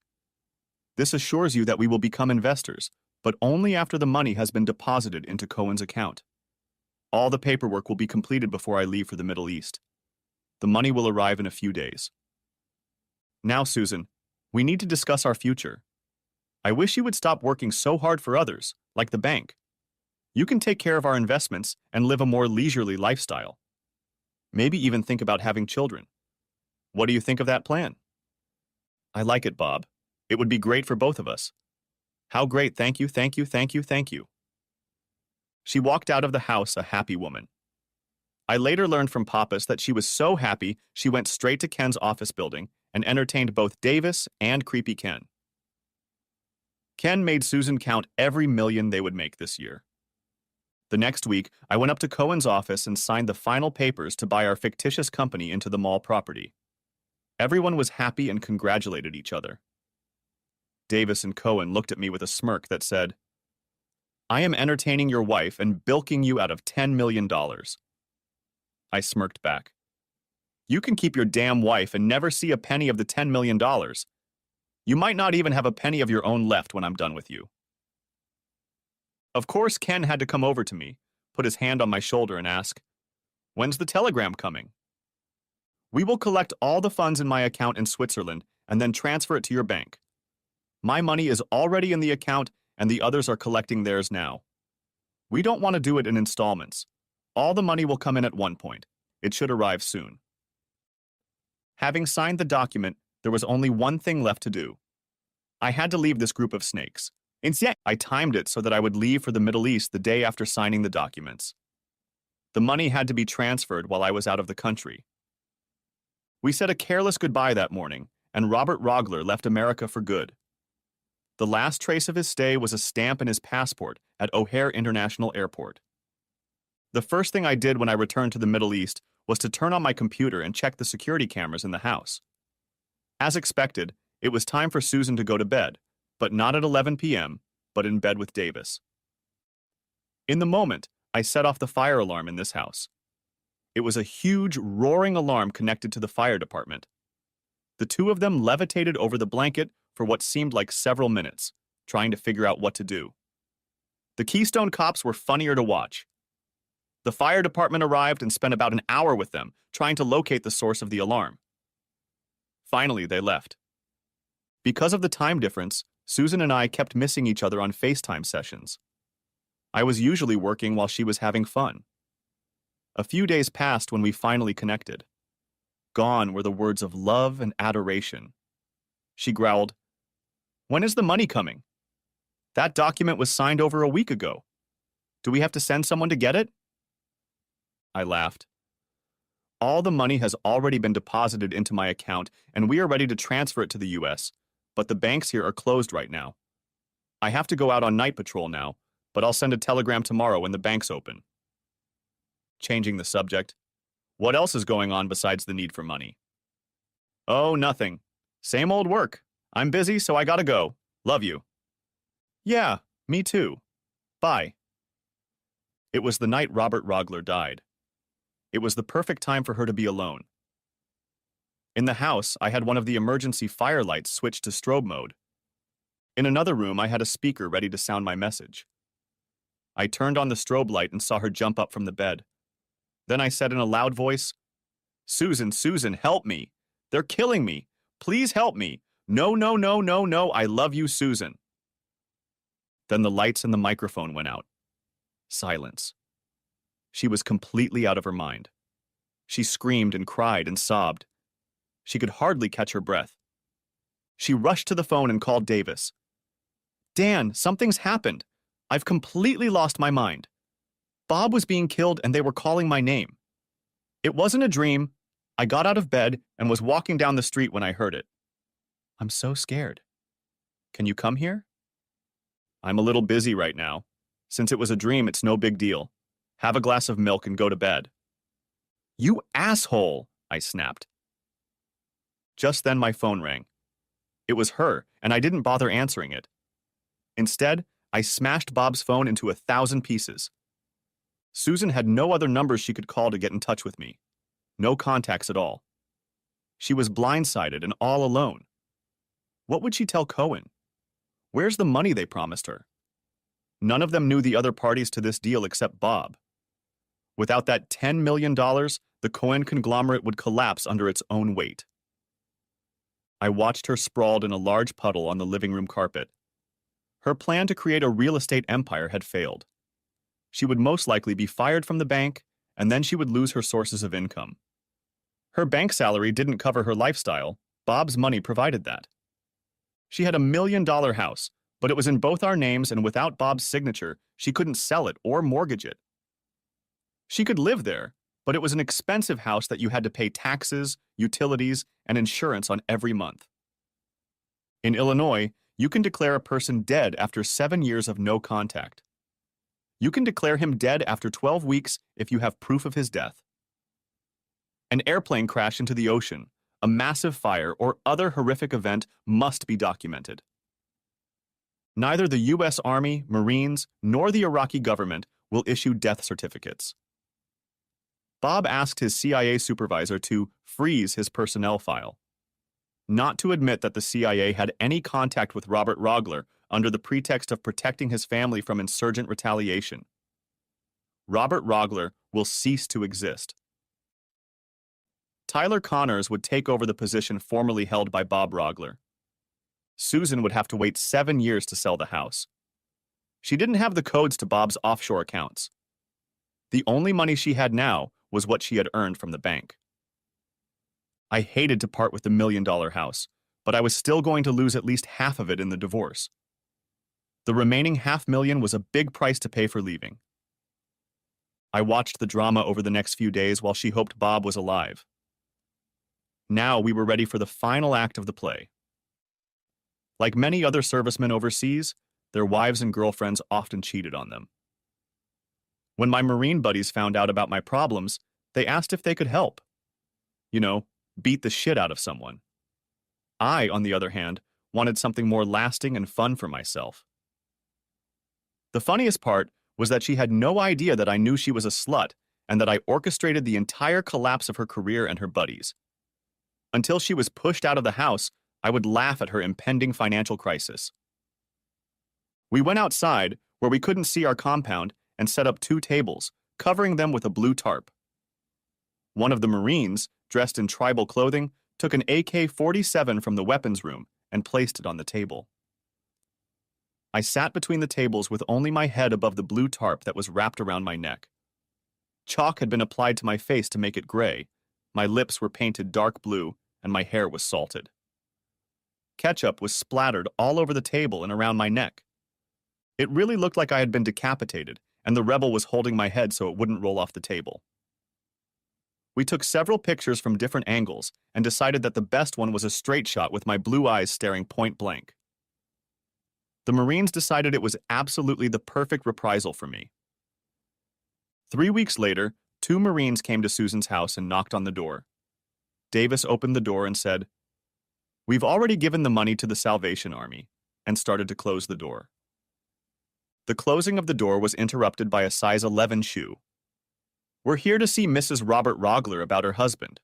This assures you that we will become investors, but only after the money has been deposited into Cohen's account. All the paperwork will be completed before I leave for the Middle East. The money will arrive in a few days. Now, Susan, we need to discuss our future. I wish you would stop working so hard for others, like the bank. You can take care of our investments and live a more leisurely lifestyle. Maybe even think about having children. What do you think of that plan?" "I like it, Bob. It would be great for both of us." "How great, thank you, thank you, thank you, thank you." She walked out of the house a happy woman. I later learned from Pappas that she was so happy she went straight to Ken's office building and entertained both Davis and Creepy Ken. Ken made Susan count every million they would make this year. The next week, I went up to Cohen's office and signed the final papers to buy our fictitious company into the mall property. Everyone was happy and congratulated each other. Davis and Cohen looked at me with a smirk that said, "I am entertaining your wife and bilking you out of $10 million. I smirked back. "You can keep your damn wife and never see a penny of the $10 million. You might not even have a penny of your own left when I'm done with you." Of course, Ken had to come over to me, put his hand on my shoulder and ask, "When's the telegram coming?" "We will collect all the funds in my account in Switzerland and then transfer it to your bank. My money is already in the account and the others are collecting theirs now. We don't want to do it in installments. All the money will come in at one point. It should arrive soon." Having signed the document, there was only one thing left to do. I had to leave this group of snakes. Instead, I timed it so that I would leave for the Middle East the day after signing the documents. The money had to be transferred while I was out of the country. We said a careless goodbye that morning, and Robert Rogler left America for good. The last trace of his stay was a stamp in his passport at O'Hare International Airport. The first thing I did when I returned to the Middle East was to turn on my computer and check the security cameras in the house. As expected, it was time for Susan to go to bed, but not at 11 p.m., but in bed with Davis. In the moment, I set off the fire alarm in this house. It was a huge, roaring alarm connected to the fire department. The two of them levitated over the blanket for what seemed like several minutes, trying to figure out what to do. The Keystone cops were funnier to watch. The fire department arrived and spent about an hour with them, trying to locate the source of the alarm. Finally, they left. Because of the time difference, Susan and I kept missing each other on FaceTime sessions. I was usually working while she was having fun. A few days passed when we finally connected. Gone were the words of love and adoration. She growled, "When is the money coming? That document was signed over a week ago. Do we have to send someone to get it?" I laughed. "All the money has already been deposited into my account, and we are ready to transfer it to the U.S., but the banks here are closed right now. I have to go out on night patrol now, but I'll send a telegram tomorrow when the banks open." Changing the subject, "What else is going on besides the need for money?" "Oh, nothing. Same old work. I'm busy, so I gotta go. Love you." "Yeah, me too. Bye." It was the night Robert Rogler died. It was the perfect time for her to be alone. In the house, I had one of the emergency fire lights switched to strobe mode. In another room, I had a speaker ready to sound my message. I turned on the strobe light and saw her jump up from the bed. Then I said in a loud voice, "Susan, Susan, help me. They're killing me. Please help me. No, no, no, no, no, I love you, Susan." Then the lights and the microphone went out. Silence. She was completely out of her mind. She screamed and cried and sobbed. She could hardly catch her breath. She rushed to the phone and called Davis. "Dan, something's happened. I've completely lost my mind. Bob was being killed and they were calling my name. It wasn't a dream. I got out of bed and was walking down the street when I heard it. I'm so scared. Can you come here?" "I'm a little busy right now. Since it was a dream, it's no big deal. Have a glass of milk and go to bed." "You asshole!" I snapped. Just then my phone rang. It was her, and I didn't bother answering it. Instead, I smashed Bob's phone into 1,000 pieces. Susan had no other numbers she could call to get in touch with me. No contacts at all. She was blindsided and all alone. What would she tell Cohen? Where's the money they promised her? None of them knew the other parties to this deal except Bob. Without that $10 million, the Cohen conglomerate would collapse under its own weight. I watched her sprawled in a large puddle on the living room carpet. Her plan to create a real estate empire had failed. She would most likely be fired from the bank, and then she would lose her sources of income. Her bank salary didn't cover her lifestyle. Bob's money provided that. She had $1 million house, but it was in both our names, and without Bob's signature, she couldn't sell it or mortgage it. She could live there, but it was an expensive house that you had to pay taxes, utilities, and insurance on every month. In Illinois, you can declare a person dead after 7 years of no contact. You can declare him dead after 12 weeks if you have proof of his death. An airplane crash into the ocean, a massive fire, or other horrific event must be documented. Neither the U.S. Army, Marines, nor the Iraqi government will issue death certificates. Bob asked his CIA supervisor to freeze his personnel file, not to admit that the CIA had any contact with Robert Rogler under the pretext of protecting his family from insurgent retaliation. Robert Rogler will cease to exist. Tyler Connors would take over the position formerly held by Bob Rogler. Susan would have to wait 7 years to sell the house. She didn't have the codes to Bob's offshore accounts. The only money she had now was what she had earned from the bank. I hated to part with the $1 million house, but I was still going to lose at least half of it in the divorce. The remaining $500,000 was a big price to pay for leaving. I watched the drama over the next few days while she hoped Bob was alive. Now we were ready for the final act of the play. Like many other servicemen overseas, their wives and girlfriends often cheated on them. When my Marine buddies found out about my problems, they asked if they could help. You know, beat the shit out of someone. I, on the other hand, wanted something more lasting and fun for myself. The funniest part was that she had no idea that I knew she was a slut and that I orchestrated the entire collapse of her career and her buddies. Until she was pushed out of the house, I would laugh at her impending financial crisis. We went outside, where we couldn't see our compound, and set up 2 tables, covering them with a blue tarp. One of the Marines, dressed in tribal clothing, took an AK-47 from the weapons room and placed it on the table. I sat between the tables with only my head above the blue tarp that was wrapped around my neck. Chalk had been applied to my face to make it gray, my lips were painted dark blue, and my hair was salted. Ketchup was splattered all over the table and around my neck. It really looked like I had been decapitated, and the rebel was holding my head so it wouldn't roll off the table. We took several pictures from different angles and decided that the best one was a straight shot with my blue eyes staring point blank. The Marines decided it was absolutely the perfect reprisal for me. 3 weeks later, 2 Marines came to Susan's house and knocked on the door. Davis opened the door and said, "We've already given the money to the Salvation Army," and started to close the door. The closing of the door was interrupted by a size 11 shoe. "We're here to see Mrs. Robert Rogler about her husband."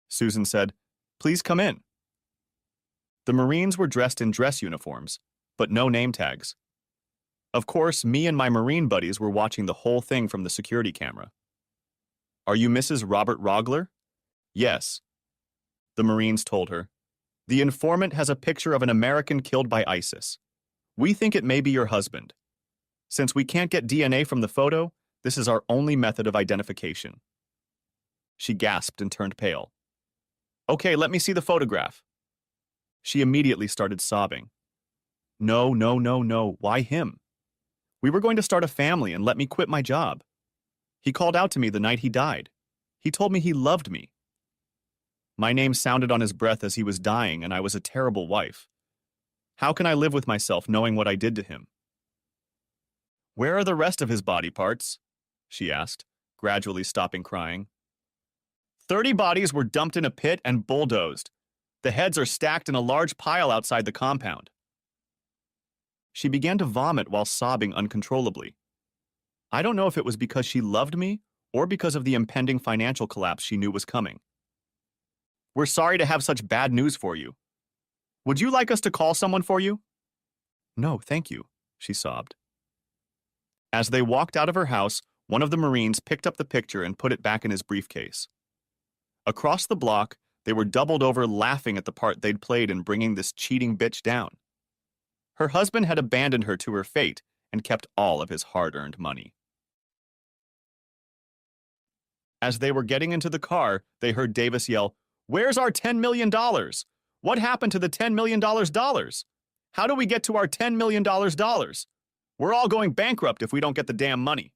Susan said, "Please come in." The Marines were dressed in dress uniforms, but no name tags. Of course, me and my Marine buddies were watching the whole thing from the security camera. "Are you Mrs. Robert Rogler?" "Yes." The Marines told her, "The informant has a picture of an American killed by ISIS. We think it may be your husband. Since we can't get DNA from the photo, this is our only method of identification." She gasped and turned pale. "Okay, let me see the photograph." She immediately started sobbing. "No, no, no, no. Why him? We were going to start a family and let me quit my job. He called out to me the night he died. He told me he loved me. My name sounded on his breath as he was dying, and I was a terrible wife. How can I live with myself knowing what I did to him?" "Where are the rest of his body parts?" she asked, gradually stopping crying. 30 bodies were dumped in a pit and bulldozed. The heads are stacked in a large pile outside the compound. She began to vomit while sobbing uncontrollably. I don't know if it was because she loved me or because of the impending financial collapse she knew was coming. We're sorry to have such bad news for you. Would you like us to call someone for you? No, thank you, she sobbed. As they walked out of her house, one of the Marines picked up the picture and put it back in his briefcase. Across the block, they were doubled over laughing at the part they'd played in bringing this cheating bitch down. Her husband had abandoned her to her fate and kept all of his hard-earned money. As they were getting into the car, they heard Davis yell, "Where's our $10 million? What happened to the $10 million dollars? How do we get to our $10 million dollars? We're all going bankrupt if we don't get the damn money."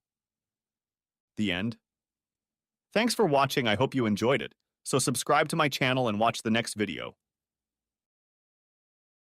The end. Thanks for watching. I hope you enjoyed it. So subscribe to my channel and watch the next video.